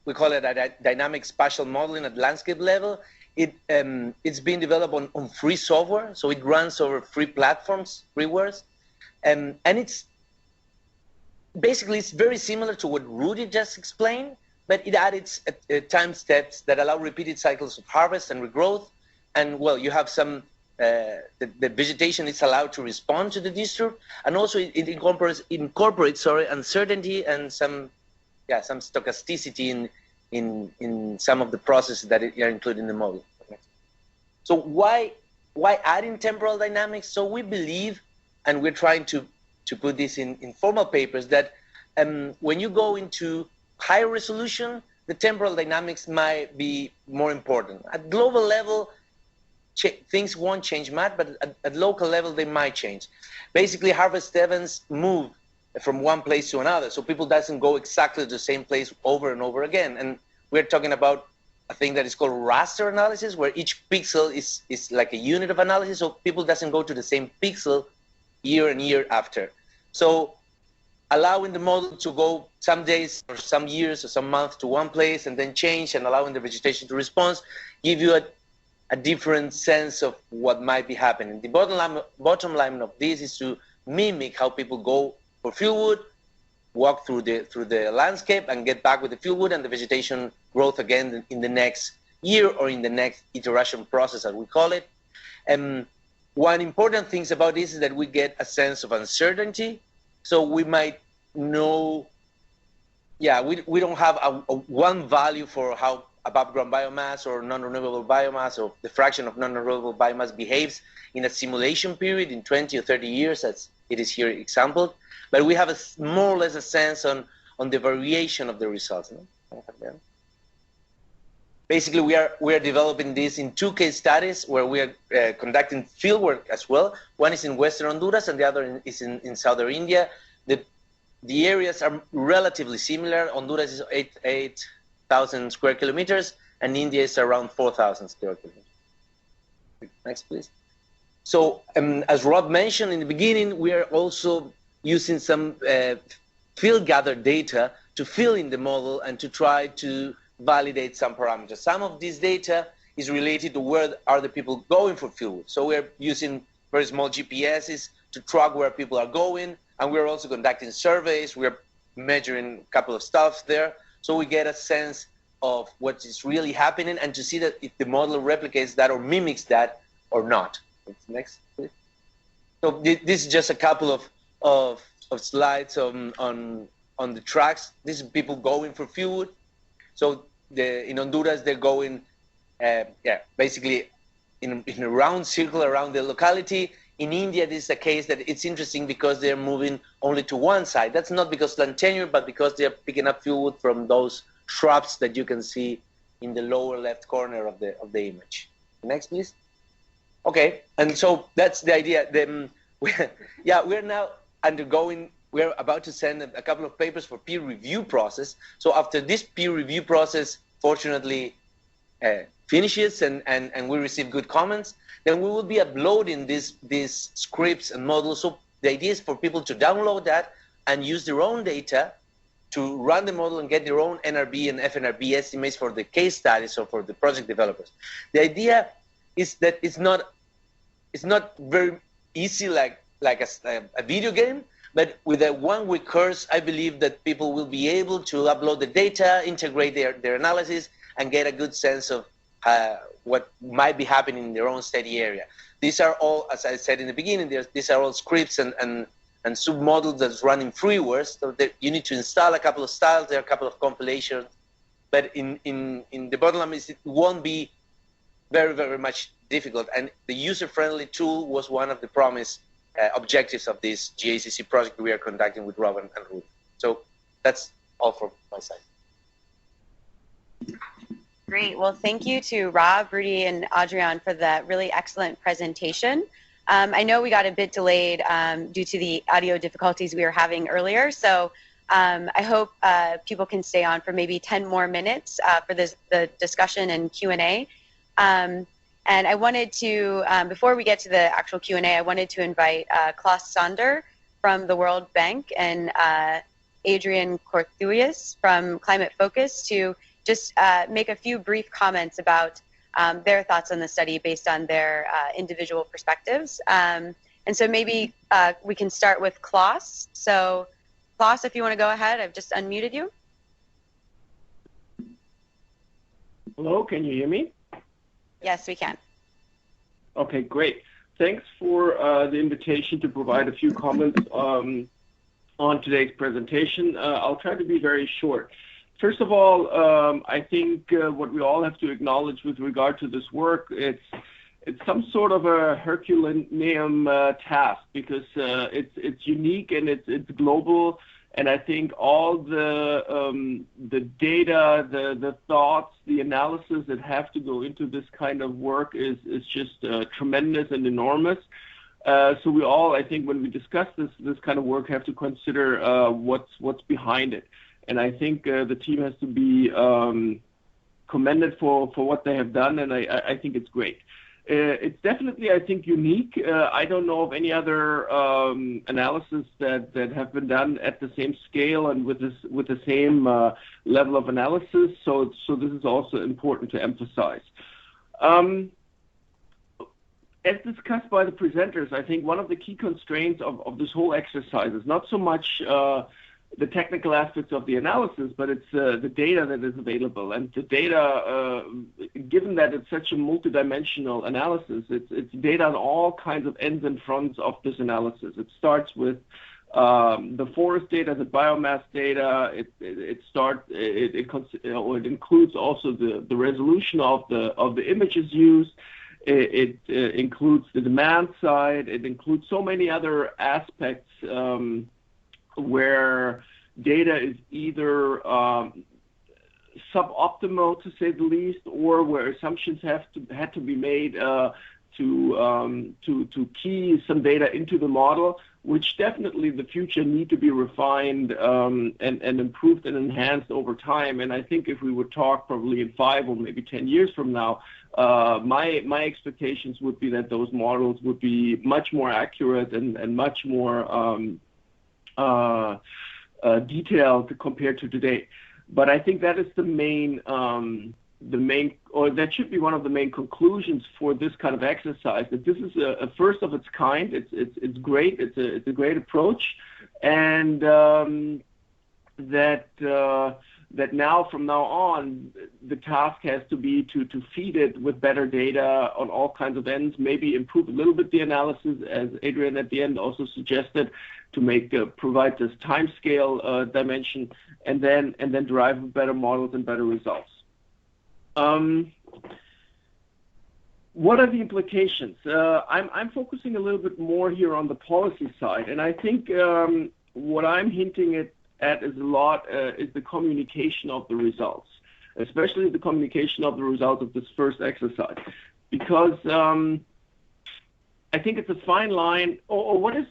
we call it a dynamic spatial modeling at landscape level. It's being developed on free software, so it runs over free platforms, freewares, and it's basically it's very similar to what Rudy just explained, but it added time steps that allow repeated cycles of harvest and regrowth, and well, you have some the vegetation is allowed to respond to the disturb, and also it incorporates uncertainty and some stochasticity in some of the processes that are included in the model. So why adding temporal dynamics? So we believe, and we're trying to put this in formal papers, that when you go into higher resolution, the temporal dynamics might be more important. At global level, things won't change much, but at local level, they might change. Basically, harvest events move from one place to another, so people doesn't go exactly to the same place over and over again. And we're talking about a thing that is called raster analysis, where each pixel is like a unit of analysis, so people doesn't go to the same pixel year and year after. So allowing the model to go some days or some years or some months to one place and then change, and allowing the vegetation to respond, give you a different sense of what might be happening. The bottom line of this is to mimic how people go for fieldwood, walk through the landscape, and get back with the fieldwood and the vegetation growth again in the next year or in the next iteration process, as we call it. One important thing about this is that we get a sense of uncertainty. So we might know, we don't have a one value for how above ground biomass or non-renewable biomass, or the fraction of non-renewable biomass behaves in a simulation period in 20 or 30 years, as it is here exampled. But we have more or less a sense on the variation of the results. No? Basically, we are developing this in 2 case studies where we are conducting fieldwork as well. One is in Western Honduras and the other is in Southern India. The areas are relatively similar. Honduras is 8,000 square kilometers, and India is around 4,000 square kilometers. Next, please. So, as Rob mentioned in the beginning, we are also using some field-gathered data to fill in the model and to try to validate some parameters. Some of this data is related to where are the people going for fieldwood. So we're using very small GPSs to track where people are going, and we're also conducting surveys. We're measuring a couple of stuff there, so we get a sense of what is really happening and to see that if the model replicates that or mimics that or not. Next, please. So this is just a couple of slides on the tracks. This is people going for fieldwood. So in Honduras, they're going, basically in a round circle around the locality. In India, this is a case that it's interesting because they're moving only to one side. That's not because land tenure, but because they're picking up fieldwood from those shrubs that you can see in the lower left corner of the image. Next, please. Okay, and so that's the idea. Then we're now undergoing. We're about to send a couple of papers for peer review process. So after this peer review process, fortunately, finishes and we receive good comments, then we will be uploading these scripts and models. So the idea is for people to download that and use their own data to run the model and get their own NRB and fNRB estimates for the case studies or for the project developers. The idea is that it's not very easy like a video game, but with a one-week course, I believe that people will be able to upload the data, integrate their analysis, and get a good sense of what might be happening in their own study area. These are all, as I said in the beginning, these are all scripts and sub-models that's running freewares. So you need to install a couple of styles, there are a couple of compilations, but in the bottom line is it won't be very, very much difficult. And the user-friendly tool was one of the promised objectives of this GACC project we are conducting with Robin and Ruth. So that's all from my side. Great. Well, thank you to Rob, Rudy, and Adrian for that really excellent presentation. I know we got a bit delayed due to the audio difficulties we were having earlier, so I hope people can stay on for maybe 10 more minutes for the discussion and Q&A. And I wanted to, before we get to the actual Q&A, I wanted to invite Klaus Sander from the World Bank and Adrian Corthuis from Climate Focus to just make a few brief comments about their thoughts on the study based on their individual perspectives. And so maybe we can start with Klaus. So Klaus, if you want to go ahead, I've just unmuted you. Hello, can you hear me? Yes, we can. Okay, great. Thanks for the invitation to provide a few comments on today's presentation. I'll try to be very short. First of all, I think what we all have to acknowledge with regard to this work, it's some sort of a Herculean task because it's unique and it's global, and I think all the data, the thoughts, the analysis that have to go into this kind of work is just tremendous and enormous. So we all, I think, when we discuss this kind of work, have to consider what's behind it. And I think the team has to be commended for what they have done, and I think it's great. It's definitely, I think, unique. I don't know of any other analysis that have been done at the same scale and with the same level of analysis. So this is also important to emphasize. As discussed by the presenters, I think one of the key constraints of this whole exercise is not so much the technical aspects of the analysis, but it's the data that is available. And the data, given that it's such a multidimensional analysis, it's data on all kinds of ends and fronts of this analysis. It starts with the forest data, the biomass data. It includes also the resolution of the images used. It includes the demand side. It includes so many other aspects where data is either suboptimal, to say the least, or where assumptions had to be made to key some data into the model, which definitely in the future need to be refined and improved and enhanced over time. And I think if we would talk probably in 5 or maybe 10 years from now, my expectations would be that those models would be much more accurate and much more detailed compared to today. But I think that is the main, or that should be one of the main conclusions for this kind of exercise. That this is a first of its kind. It's great. It's a great approach, and that now from now on the task has to be to feed it with better data on all kinds of ends. Maybe improve a little bit the analysis, as Adrian at the end also suggested, to provide this time scale dimension, and then derive better models and better results. What are the implications? I'm focusing a little bit more here on the policy side, and I think what I'm hinting at is is the communication of the results, especially the communication of the results of this first exercise, because I think it's a fine line. Or what is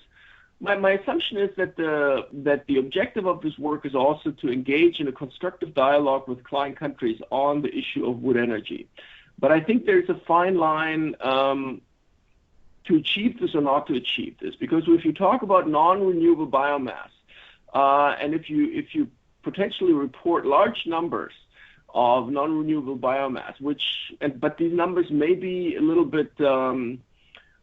my assumption is that the objective of this work is also to engage in a constructive dialogue with client countries on the issue of wood energy. But I think there's a fine line to achieve this or not to achieve this, because if you talk about non-renewable biomass, and if you potentially report large numbers of non-renewable biomass, but these numbers may be a little bit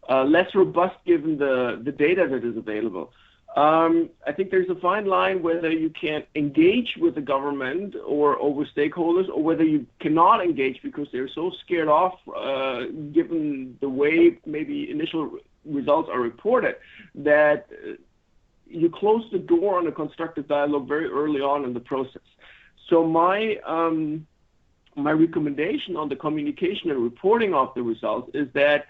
less robust given the data that is available. I think there's a fine line whether you can engage with the government or with stakeholders, or whether you cannot engage because they're so scared off, given the way maybe initial results are reported, that you close the door on a constructive dialogue very early on in the process. So my recommendation on the communication and reporting of the results is that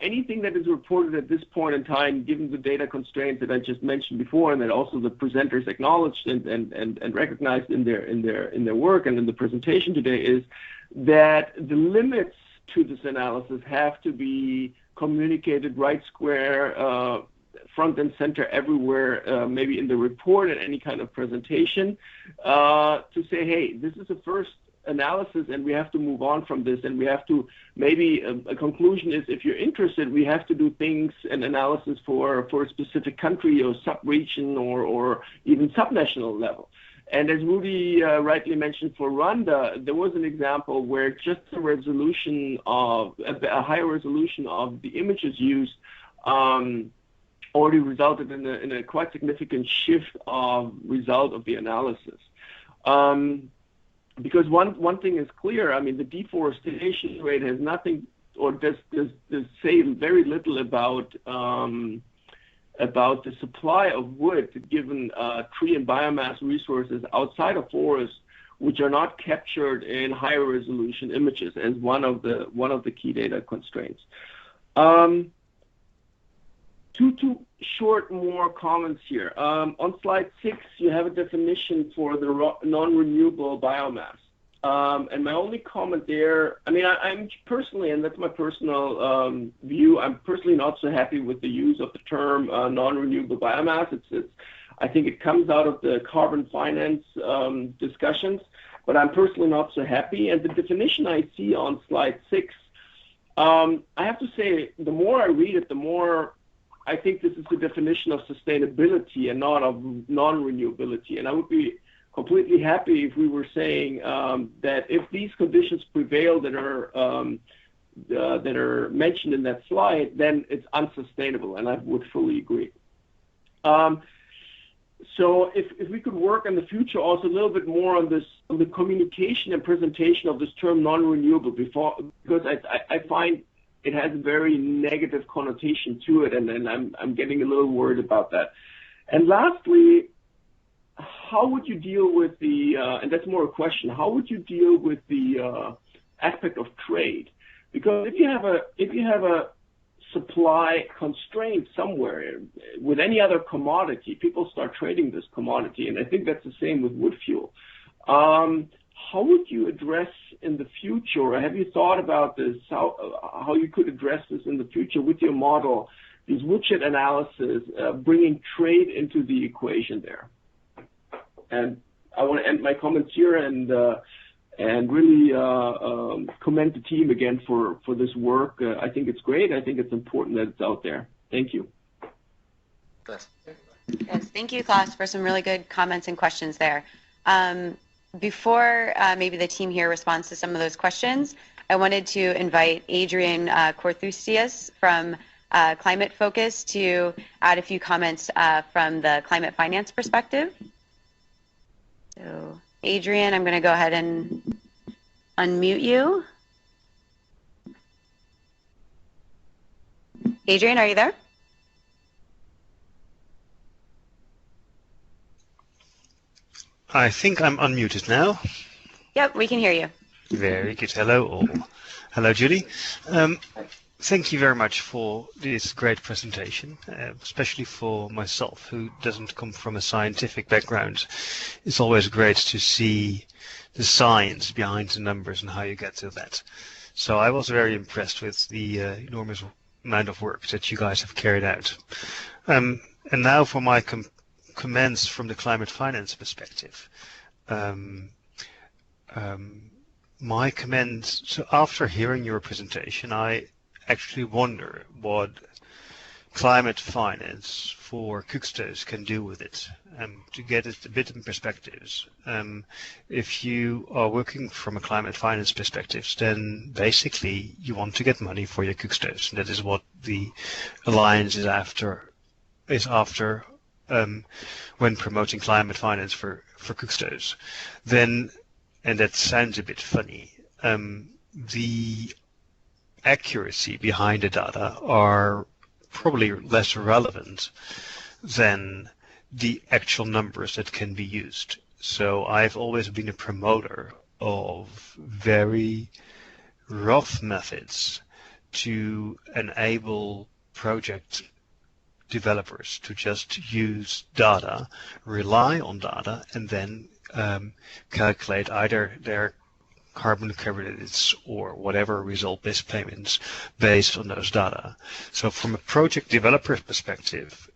anything that is reported at this point in time, given the data constraints that I just mentioned before, and that also the presenters acknowledged and recognized in their work and in the presentation today, is that the limits to this analysis have to be communicated right square front and center everywhere, maybe in the report and any kind of presentation, to say, hey, this is the first analysis and we have to move on from this, and we have to, maybe a conclusion is, if you're interested, we have to do things and analysis for a specific country or sub-region or even subnational level. And as Rudy rightly mentioned, for Rwanda, there was an example where just a higher resolution of the images used already resulted in a quite significant shift of result of the analysis. Because one thing is clear, I mean, the deforestation rate has nothing, or does say very little about the supply of wood given tree and biomass resources outside of forests, which are not captured in higher resolution images as one of the key data constraints. Two short more comments here. On slide 6, you have a definition for the non-renewable biomass. And my only comment there, I mean, I'm personally, and that's my personal view, I'm personally not so happy with the use of the term non-renewable biomass. I think it comes out of the carbon finance discussions, but I'm personally not so happy. And the definition I see on slide 6, I have to say, the more I read it, the more I think this is the definition of sustainability and not of non-renewability. And I would be completely happy if we were saying that if these conditions prevail that are mentioned in that slide, then it's unsustainable, and I would fully agree. So if we could work in the future also a little bit more on the communication and presentation of this term non-renewable, because I find it has a very negative connotation to it, and I'm getting a little worried about that. And lastly, how would you deal with the, and that's more a question, how would you deal with the aspect of trade? Because if you have a supply constraint somewhere with any other commodity, people start trading this commodity, and I think that's the same with wood fuel. How would you address in the future, or have you thought about this, how you could address this in the future with your model, these woodshed analysis, bringing trade into the equation there? And I want to end my comments here and really commend the team again for this work. I think it's great. I think it's important that it's out there. Thank you. Yes, thank you, Klaus, for some really good comments and questions there. Before maybe the team here responds to some of those questions, I wanted to invite Adrian Corthusius from Climate Focus to add a few comments from the climate finance perspective. So, Adrian, I'm going to go ahead and unmute you. Adrian, are you there? I think I'm unmuted now. Yep, we can hear you. Very good. Hello all. Hello, Julie. Thank you very much for this great presentation, especially for myself, who doesn't come from a scientific background. It's always great to see the science behind the numbers and how you get to that. So I was very impressed with the enormous amount of work that you guys have carried out. And now for my comments from the climate finance perspective. My comments, so after hearing your presentation, I actually wonder what climate finance for cookstoves can do with it, to get it a bit in perspectives. If you are working from a climate finance perspective, then basically you want to get money for your cookstoves, and that is what the Alliance is after when promoting climate finance for cookstoves. Then, and that sounds a bit funny, the accuracy behind the data are probably less relevant than the actual numbers that can be used. So I've always been a promoter of very rough methods to enable project developers to just use data, rely on data, and then calculate either their carbon credits or whatever result-based payments based on those data. So from a project developer's perspective,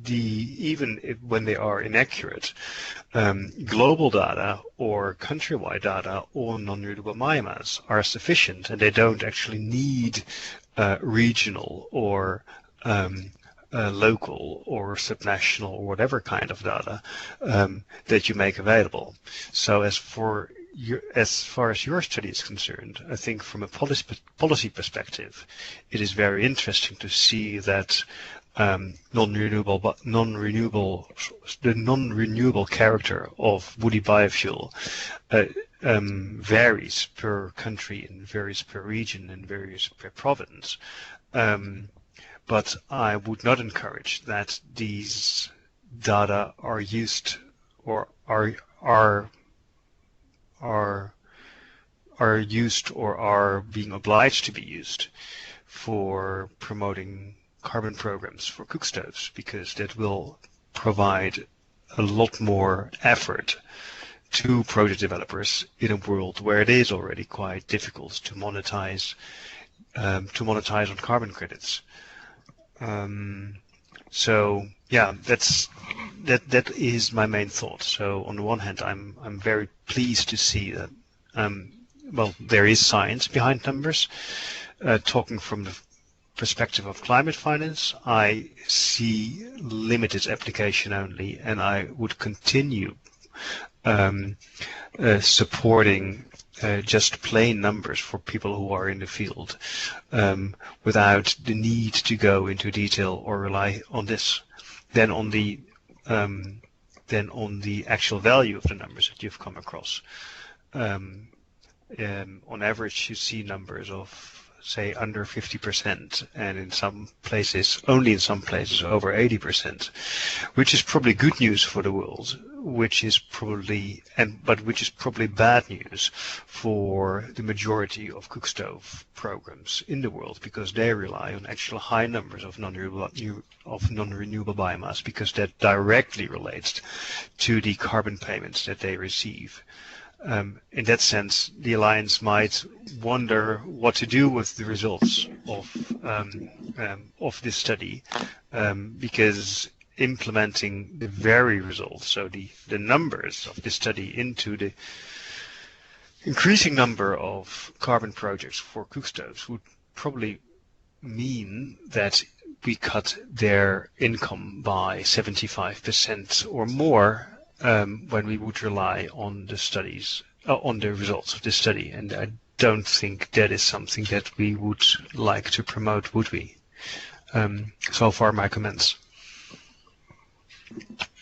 even when they are inaccurate, global data or countrywide data on non-renewable biomass are sufficient, and they don't actually need regional or local or subnational or whatever kind of data that you make available. So as far as your study is concerned, I think from a policy perspective, it is very interesting to see that the non-renewable character of woody biofuel varies per country and varies per region and varies per province. But I would not encourage that these data are used or are used or are being obliged to be used for promoting carbon programs for cookstoves, because that will provide a lot more effort to project developers in a world where it is already quite difficult to monetize on carbon credits. So yeah, that is my main thought. So on the one hand, I'm very pleased to see that well, there is science behind numbers. Talking from the perspective of climate finance, I see limited application only, and I would continue supporting just plain numbers for people who are in the field without the need to go into detail or rely on this. Then on the actual value of the numbers that you've come across. On average, you see numbers of, say, under 50%, and in some places, only in some places, over 80%, which is probably good news for the world, which is probably bad news for the majority of cookstove programs in the world, because they rely on actual high numbers of non-renewable biomass, because that directly relates to the carbon payments that they receive. In that sense, the Alliance might wonder what to do with the results of this study, because implementing the very results, so the numbers of this study into the increasing number of carbon projects for cookstoves would probably mean that we cut their income by 75% or more when we would rely on the studies, on the results of this study. And I don't think that is something that we would like to promote, would we? So far, my comments.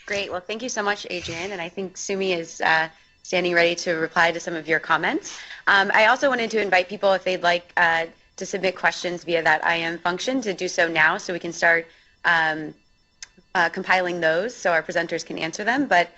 Great. Well, thank you so much, Adrian. And I think Sumi is standing ready to reply to some of your comments. I also wanted to invite people, if they'd like to submit questions via that IM function, to do so now, so we can start compiling those so our presenters can answer them. But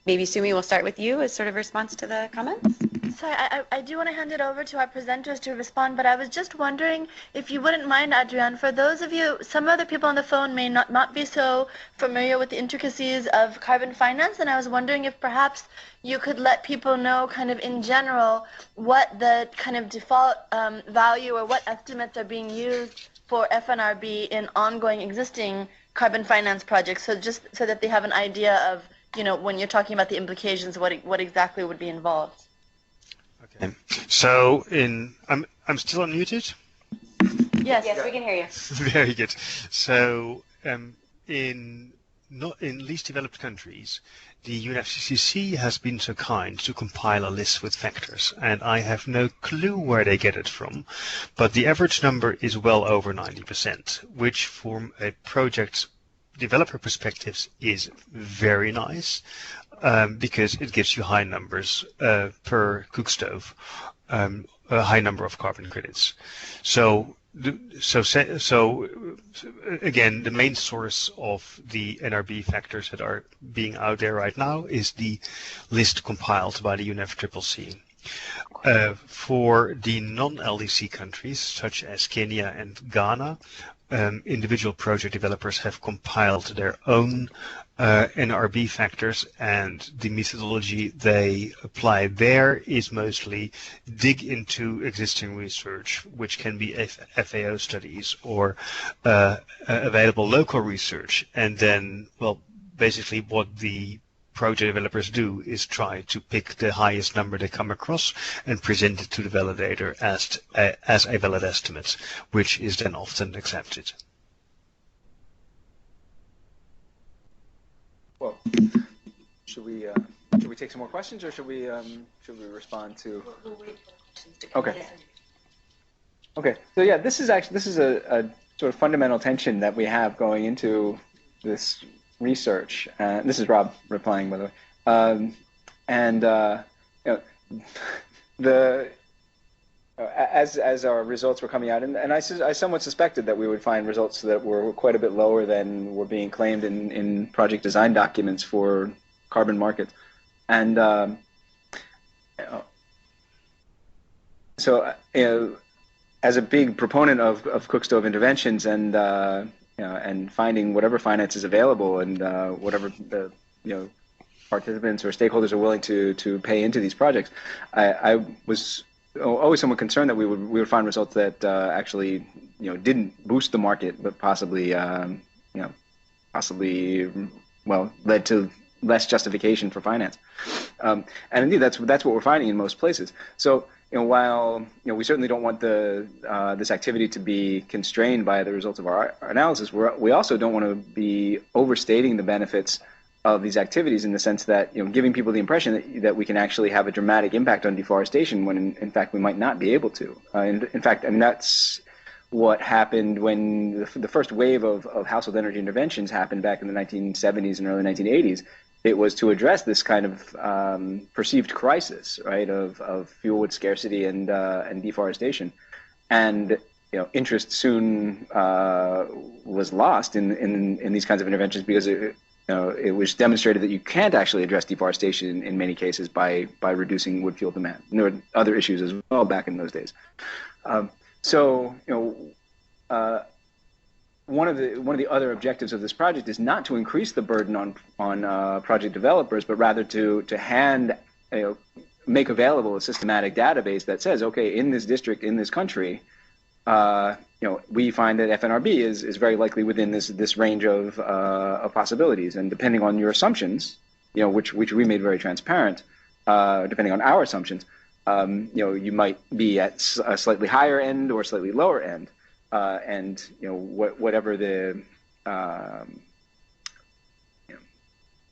maybe Sumi, will start with you as sort of response to the comments. Sorry, I do want to hand it over to our presenters to respond, but I was just wondering if you wouldn't mind, Adrian, for those of you, some other people on the phone may not be so familiar with the intricacies of carbon finance, and I was wondering if perhaps you could let people know kind of in general what the kind of default value or what estimates are being used for fNRB in ongoing existing carbon finance projects, so just so that they have an idea of, you know, when you're talking about the implications, what exactly would be involved. Okay. So I'm still unmuted? Yes, we can hear you. Very good. So in least developed countries, the UNFCCC has been so kind to compile a list with factors, and I have no clue where they get it from, but the average number is well over 90%, which from a project developer perspective is very nice, because it gives you high numbers per cookstove, a high number of carbon credits. So again, the main source of the NRB factors that are being out there right now is the list compiled by the UNFCCC. For the non-LDC countries, such as Kenya and Ghana, individual project developers have compiled their own NRB factors, and the methodology they apply there is mostly dig into existing research, which can be FAO studies or available local research, and then, well, basically what the project developers do is try to pick the highest number they come across and present it to the validator as a valid estimate, which is then often accepted. Well, should we take some more questions, or should we respond to? We'll wait for questions to come Okay. in. Okay. So yeah, this is a sort of fundamental tension that we have going into this research. This is Rob replying, by the way. As our results were coming out, and I somewhat suspected that we would find results that were quite a bit lower than were being claimed in project design documents for carbon markets. And so, as a big proponent of cookstove interventions and finding whatever finance is available and whatever the participants or stakeholders are willing to pay into these projects, I was always somewhat concerned that we would find results that actually didn't boost the market, but possibly led to less justification for finance. And indeed, that's what we're finding in most places. So while we certainly don't want this activity to be constrained by the results of our analysis, we also don't want to be overstating the benefits of these activities in the sense that giving people the impression that we can actually have a dramatic impact on deforestation when in fact we might not be able to. In fact, I mean, that's what happened when the first wave of household energy interventions happened back in the 1970s and early 1980s. It was to address this kind of perceived crisis, right, of fuel wood scarcity and deforestation, and interest soon was lost in these kinds of interventions because it was demonstrated that you can't actually address deforestation in many cases by reducing wood fuel demand. And there were other issues as well back in those days. One of the other objectives of this project is not to increase the burden on project developers, but rather to make available a systematic database that says, okay, in this district, in this country, we find that fNRB is very likely within this range of possibilities, and depending on your assumptions, which we made very transparent, depending on our assumptions, you might be at a slightly higher end or slightly lower end, and whatever the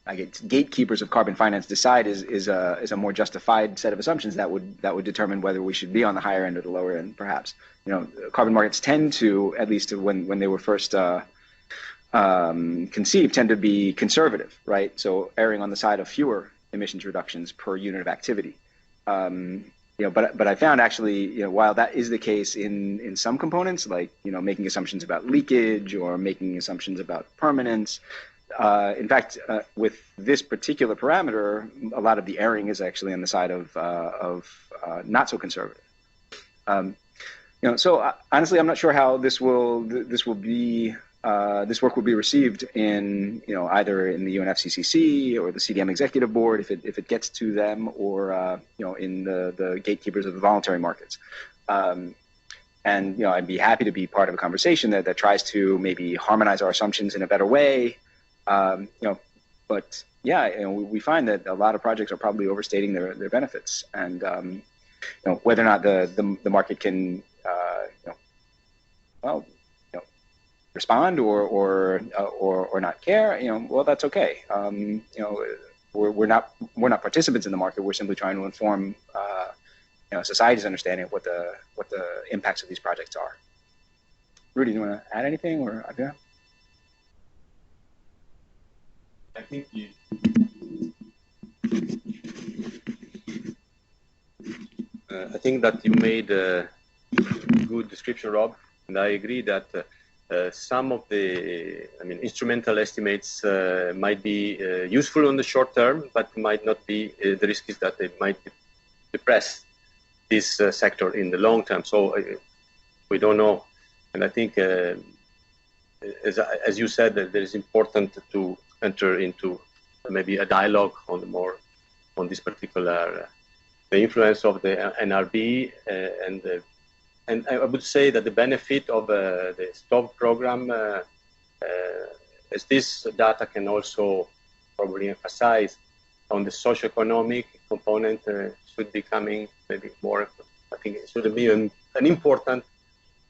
I guess gatekeepers of carbon finance decide is a more justified set of assumptions that would determine whether we should be on the higher end or the lower end, perhaps. Carbon markets tend to, at least when they were first conceived, tend to be conservative, right? So erring on the side of fewer emissions reductions per unit of activity. But I found actually, while that is the case in some components, like making assumptions about leakage or making assumptions about permanence. In fact, with this particular parameter, a lot of the erring is actually on the side of not so conservative. So honestly, I'm not sure how this work will be received in either in the UNFCCC or the CDM Executive Board if it gets to them, or in the gatekeepers of the voluntary markets. And I'd be happy to be part of a conversation that tries to maybe harmonize our assumptions in a better way. But yeah, we find that a lot of projects are probably overstating their benefits, and whether or not the market can respond or not care, well, that's okay. We're not participants in the market. We're simply trying to inform society's understanding of what the impacts of these projects are. Rudy, do you want to add anything, or yeah? I think that you made a good description, Rob, and I agree that some of the, instrumental estimates might be useful on the short term, but might not be. The risk is that they might depress this sector in the long term. So we don't know, and I think, as you said, that it is important to enter into maybe a dialogue on this particular the influence of the NRB and I would say that the benefit of the STOV program, as this data can also probably emphasize on the socioeconomic component, should be coming maybe more. I think it should be an important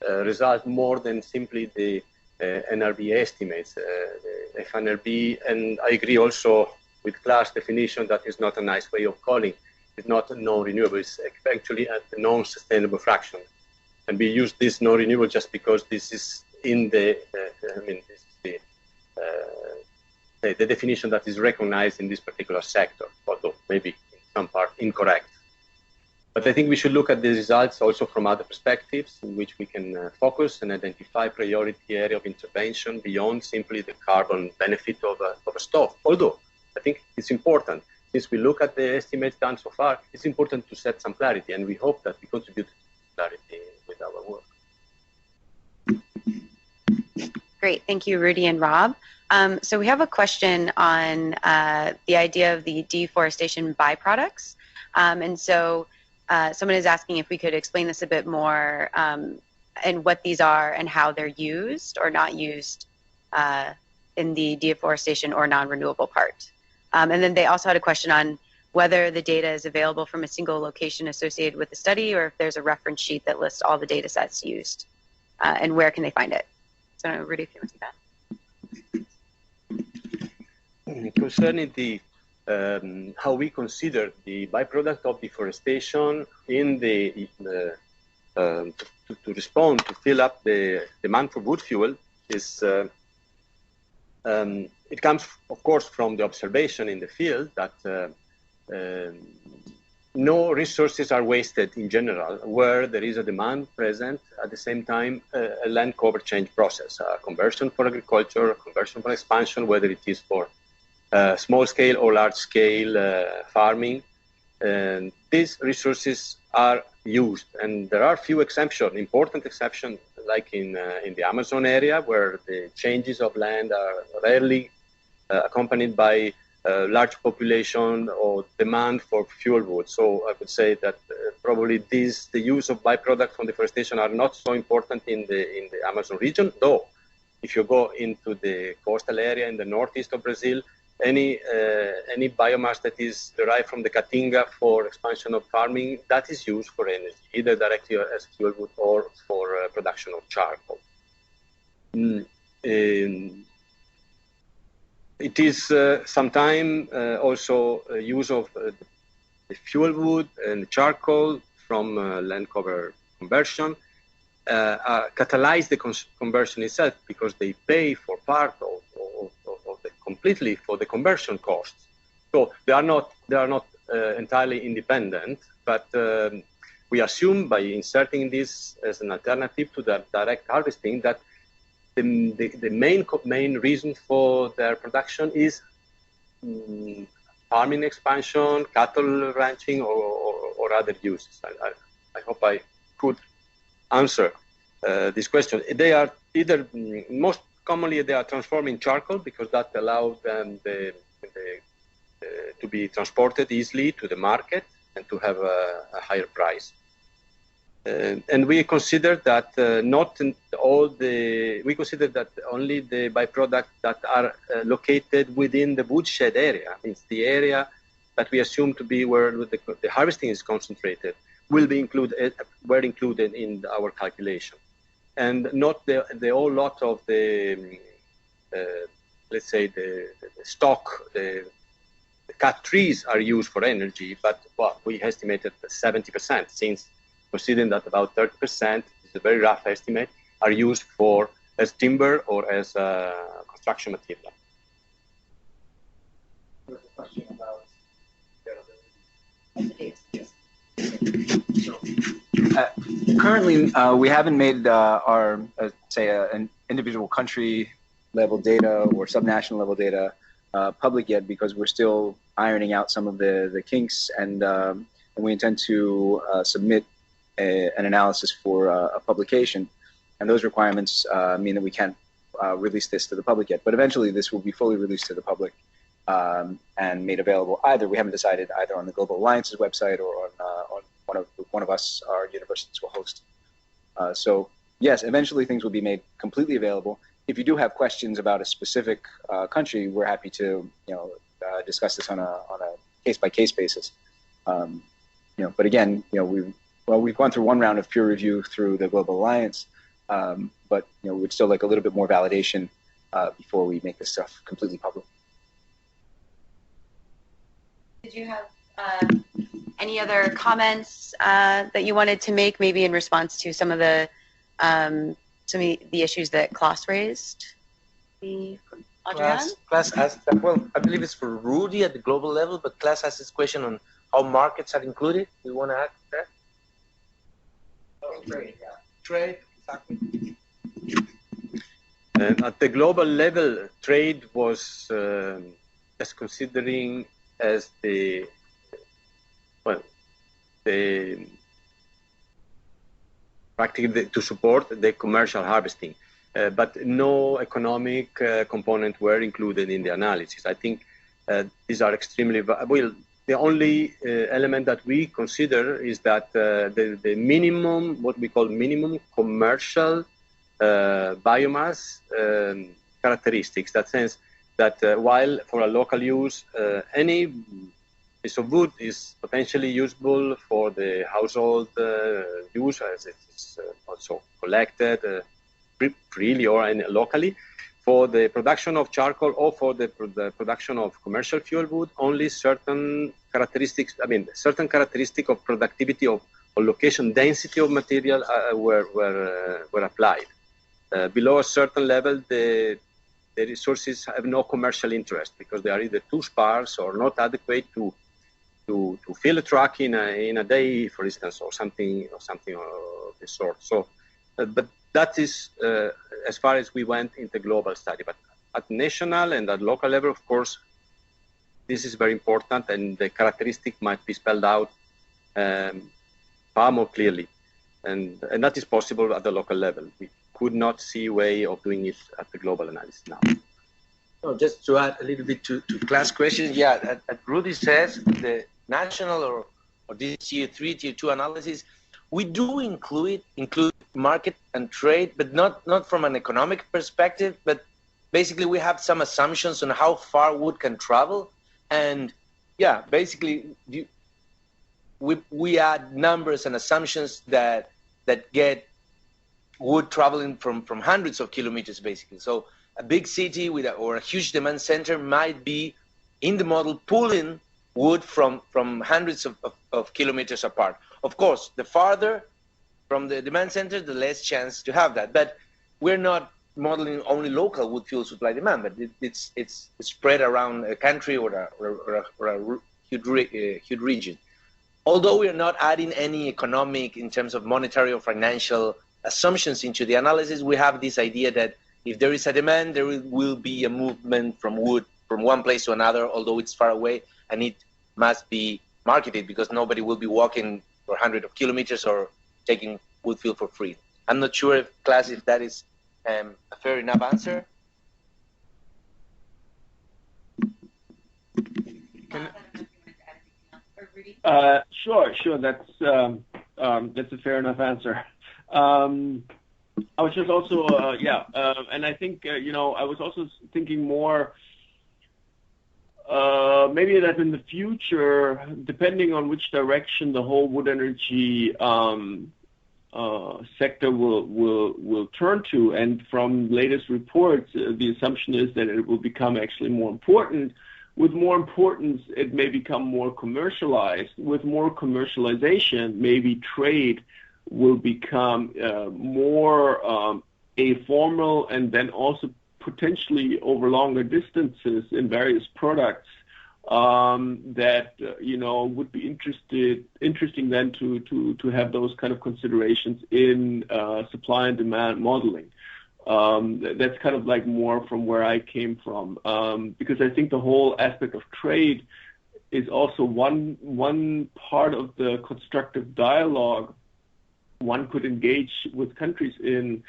result more than simply the NRB estimates, the fNRB, and I agree also with Clark's definition that is not a nice way of calling. It's not non-renewable, it's actually a non-sustainable fraction. And we use this non-renewable just because this is in the, this is the definition that is recognized in this particular sector, although maybe in some part incorrect. But I think we should look at the results also from other perspectives in which we can focus and identify priority area of intervention beyond simply the carbon benefit of a stove. Although I think it's important, since we look at the estimates done so far, it's important to set some clarity, and we hope that we contribute to clarity with our work. Great, thank you, Rudy and Rob. So we have a question on the idea of the deforestation byproducts. And so someone is asking if we could explain this a bit more and what these are and how they're used or not used in the deforestation or non-renewable part. And then they also had a question on whether the data is available from a single location associated with the study or if there's a reference sheet that lists all the data sets used and where can they find it. So Rudy, if you want to take that. Concerning the how we consider the byproduct of deforestation in the to respond to fill up the demand for wood fuel is it comes of course from the observation in the field that no resources are wasted in general where there is a demand present at the same time a land cover change process, conversion for agriculture, conversion for expansion, whether it is for small scale or large scale farming. And these resources are used, and there are few exceptions, important exceptions, like in the Amazon area, where the changes of land are rarely accompanied by large population or demand for fuel wood. So I would say that probably the use of byproducts from deforestation are not so important in the Amazon region, though if you go into the coastal area in the northeast of Brazil, any biomass that is derived from the caatinga for expansion of farming, that is used for energy, either directly as fuel wood or for production of charcoal. It is sometimes also use of the fuel wood and charcoal from land cover conversion catalyze the conversion itself because they pay for part of completely for the conversion costs. So they are not entirely independent, but we assume by inserting this as an alternative to the direct harvesting that the main reason for their production is farming expansion, cattle ranching, or other uses. I hope I could answer this question. They are either most commonly they are transforming charcoal because that allows them to be transported easily to the market and to have a higher price. And we consider that we consider that only the byproducts that are located within the woodshed area, means the area that we assume to be where the harvesting is concentrated, were included in our calculation. And not the whole lot of the, let's say, the stock, the cut trees are used for energy, but we estimated 70%, since considering that about 30%, is a very rough estimate, are used as timber or as construction material. There's a question about currently, we haven't made our, say, an individual country level data or subnational level data public yet because we're still ironing out some of the kinks, and we intend to submit an analysis for a publication. And those requirements mean that we can't released this to the public yet, but eventually this will be fully released to the public and made available either, we haven't decided, either on the Global Alliance's website or on one of us, our universities will host. So yes, eventually things will be made completely available. If you do have questions about a specific country, we're happy to discuss this on a case-by-case basis. But again, we've gone through one round of peer review through the Global Alliance, but we'd still like a little bit more validation before we make this stuff completely public. Did you have any other comments that you wanted to make, maybe in response to some of the issues that Klaus raised? Adrian? Klaus asked, well, I believe it's for Rudy at the global level, but Klaus asked this question on how markets are included. Do you want to add that? Oh, trade, yeah. Trade, exactly. At the global level, trade was just considering as practically to support the commercial harvesting, but no economic component were included in the analysis. I think these are extremely well. The only element that we consider is that the minimum, what we call minimum commercial biomass characteristics. That sense that while for a local use, any piece of wood is potentially usable for the household use, as it is also collected freely or locally. For the production of charcoal or for the production of commercial fuel wood, only certain characteristics, certain characteristic of productivity or location density of material were applied. Below a certain level, the resources have no commercial interest because they are either too sparse or not adequate to fill a truck in a day, for instance, or something of the sort. So, but that is as far as we went in the global study. But at national and at local level, of course, this is very important, and the characteristic might be spelled out far more clearly, and that is possible at the local level. We could not see a way of doing it at the global analysis now. So just to add a little bit to Klaus' question, yeah, at Rudy says the national or this tier 3, tier 2 analysis, we do include market and trade, but not from an economic perspective, but basically we have some assumptions on how far wood can travel. And yeah, basically we add numbers and assumptions that get wood traveling from hundreds of kilometers, basically. So a big city or a huge demand center might be in the model pulling wood from hundreds of kilometers apart. Of course, the farther from the demand center, the less chance to have that. But we're not modeling only local wood fuel supply demand, but it's spread around a country or a huge region. Although we are not adding any economic, in terms of monetary or financial assumptions into the analysis, we have this idea that if there is a demand, there will be a movement from wood from one place to another, although it's far away, and it must be marketed because nobody will be walking for hundreds of kilometers or taking wood fuel for free. I'm not sure if that is a fair enough answer. Sure. That's a fair enough answer. I was just also, and I think, I was also thinking more, maybe that in the future, depending on which direction the whole wood energy sector will turn to, and from latest reports, the assumption is that it will become actually more important. With more importance, it may become more commercialized. With more commercialization, maybe trade will become more informal, and then also potentially over longer distances in various products that would be interesting then to have those kind of considerations in supply and demand modeling. That's kind of like more from where I came from, because I think the whole aspect of trade is also one part of the constructive dialogue one could engage with countries in,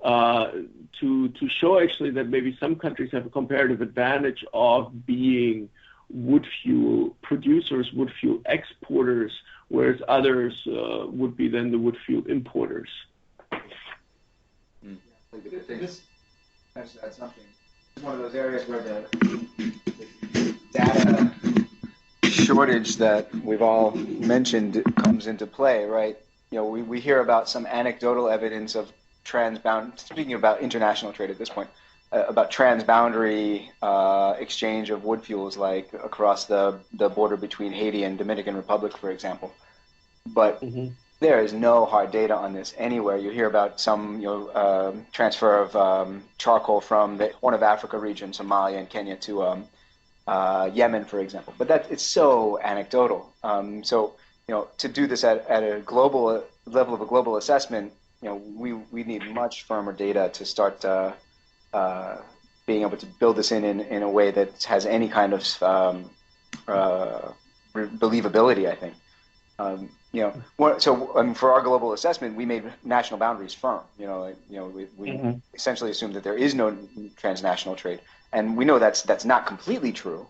to show actually that maybe some countries have a comparative advantage of being wood fuel producers, wood fuel exporters, whereas others would be then the wood fuel importers. This that's something. It's one of those areas where the data shortage that we've all mentioned comes into play, right? You know, we hear about some anecdotal evidence of speaking about international trade at this point, about transboundary exchange of wood fuels, like across the border between Haiti and Dominican Republic, for example. But there is no hard data on this anywhere. You hear about some transfer of charcoal from the Horn of Africa region, Somalia and Kenya, to Yemen, for example. But it's so anecdotal. So to do this at a global level of a global assessment, we need much firmer data to start being able to build this in a way that has any kind of believability, I think. So for our global assessment, we made national boundaries firm. We essentially assumed that there is no transnational trade, and we know that's not completely true.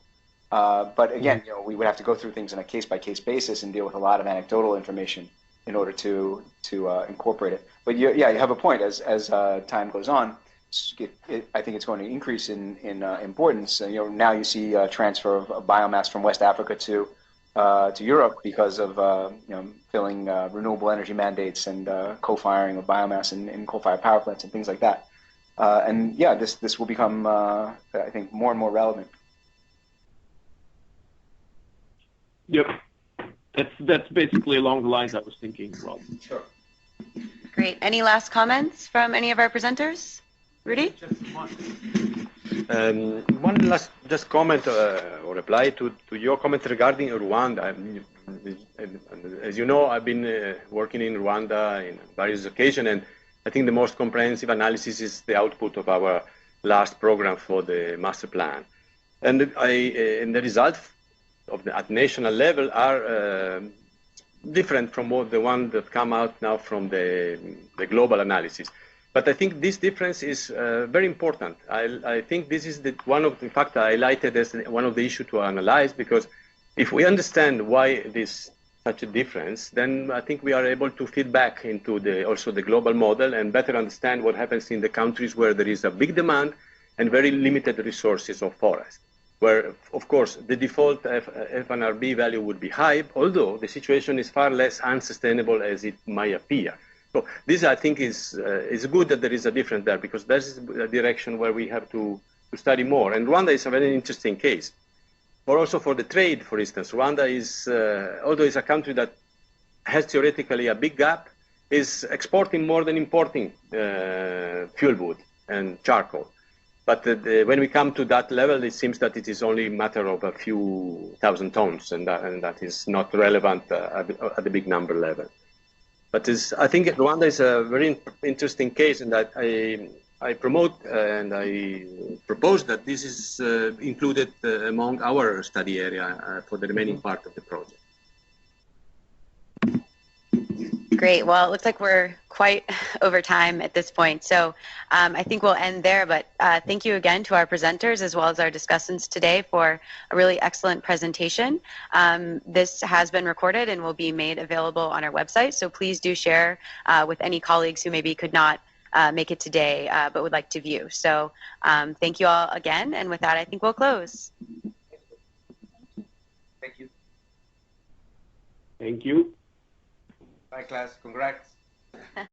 But again, we would have to go through things on a case-by-case basis and deal with a lot of anecdotal information in order to incorporate it. But you have a point. As time goes on, I think it's going to increase in importance. Now you see transfer of biomass from West Africa to Europe because of filling renewable energy mandates and co-firing of biomass in coal-fired power plants and things like that. This will become, I think, more and more relevant. Yep, that's basically along the lines I was thinking, Rob. Sure. Great. Any last comments from any of our presenters? Rudy? One last just comment or reply to your comment regarding Rwanda. As you know, I've been working in Rwanda in various occasions, and I think the most comprehensive analysis is the output of our last program for the master plan. And the results at national level are different from the one that come out now from the global analysis. But I think this difference is very important. I think this is one of the factors I highlighted as one of the issues to analyze, because if we understand why this such a difference, then I think we are able to feed back into also the global model and better understand what happens in the countries where there is a big demand and very limited resources of forest, where, of course, the default fNRB value would be high, although the situation is far less unsustainable as it might appear. So this, I think, is good that there is a difference there, because that is a direction where we have to study more. And Rwanda is a very interesting case. Also for the trade, for instance, Rwanda is, although it's a country that has theoretically a big gap, is exporting more than importing fuel wood and charcoal. But when we come to that level, it seems that it is only a matter of a few thousand tons, and that is not relevant at the big number level. But I think Rwanda is a very interesting case, and that I promote and I propose that this is included among our study area for the remaining part of the project. Great. Well, it looks like we're quite over time at this point. So I think we'll end there. But thank you again to our presenters as well as our discussants today for a really excellent presentation. This has been recorded and will be made available on our website. So please do share with any colleagues who maybe could not make it today but would like to view. So thank you all again. And with that, I think we'll close. Thank you. Thank you. Bye, class. Congrats.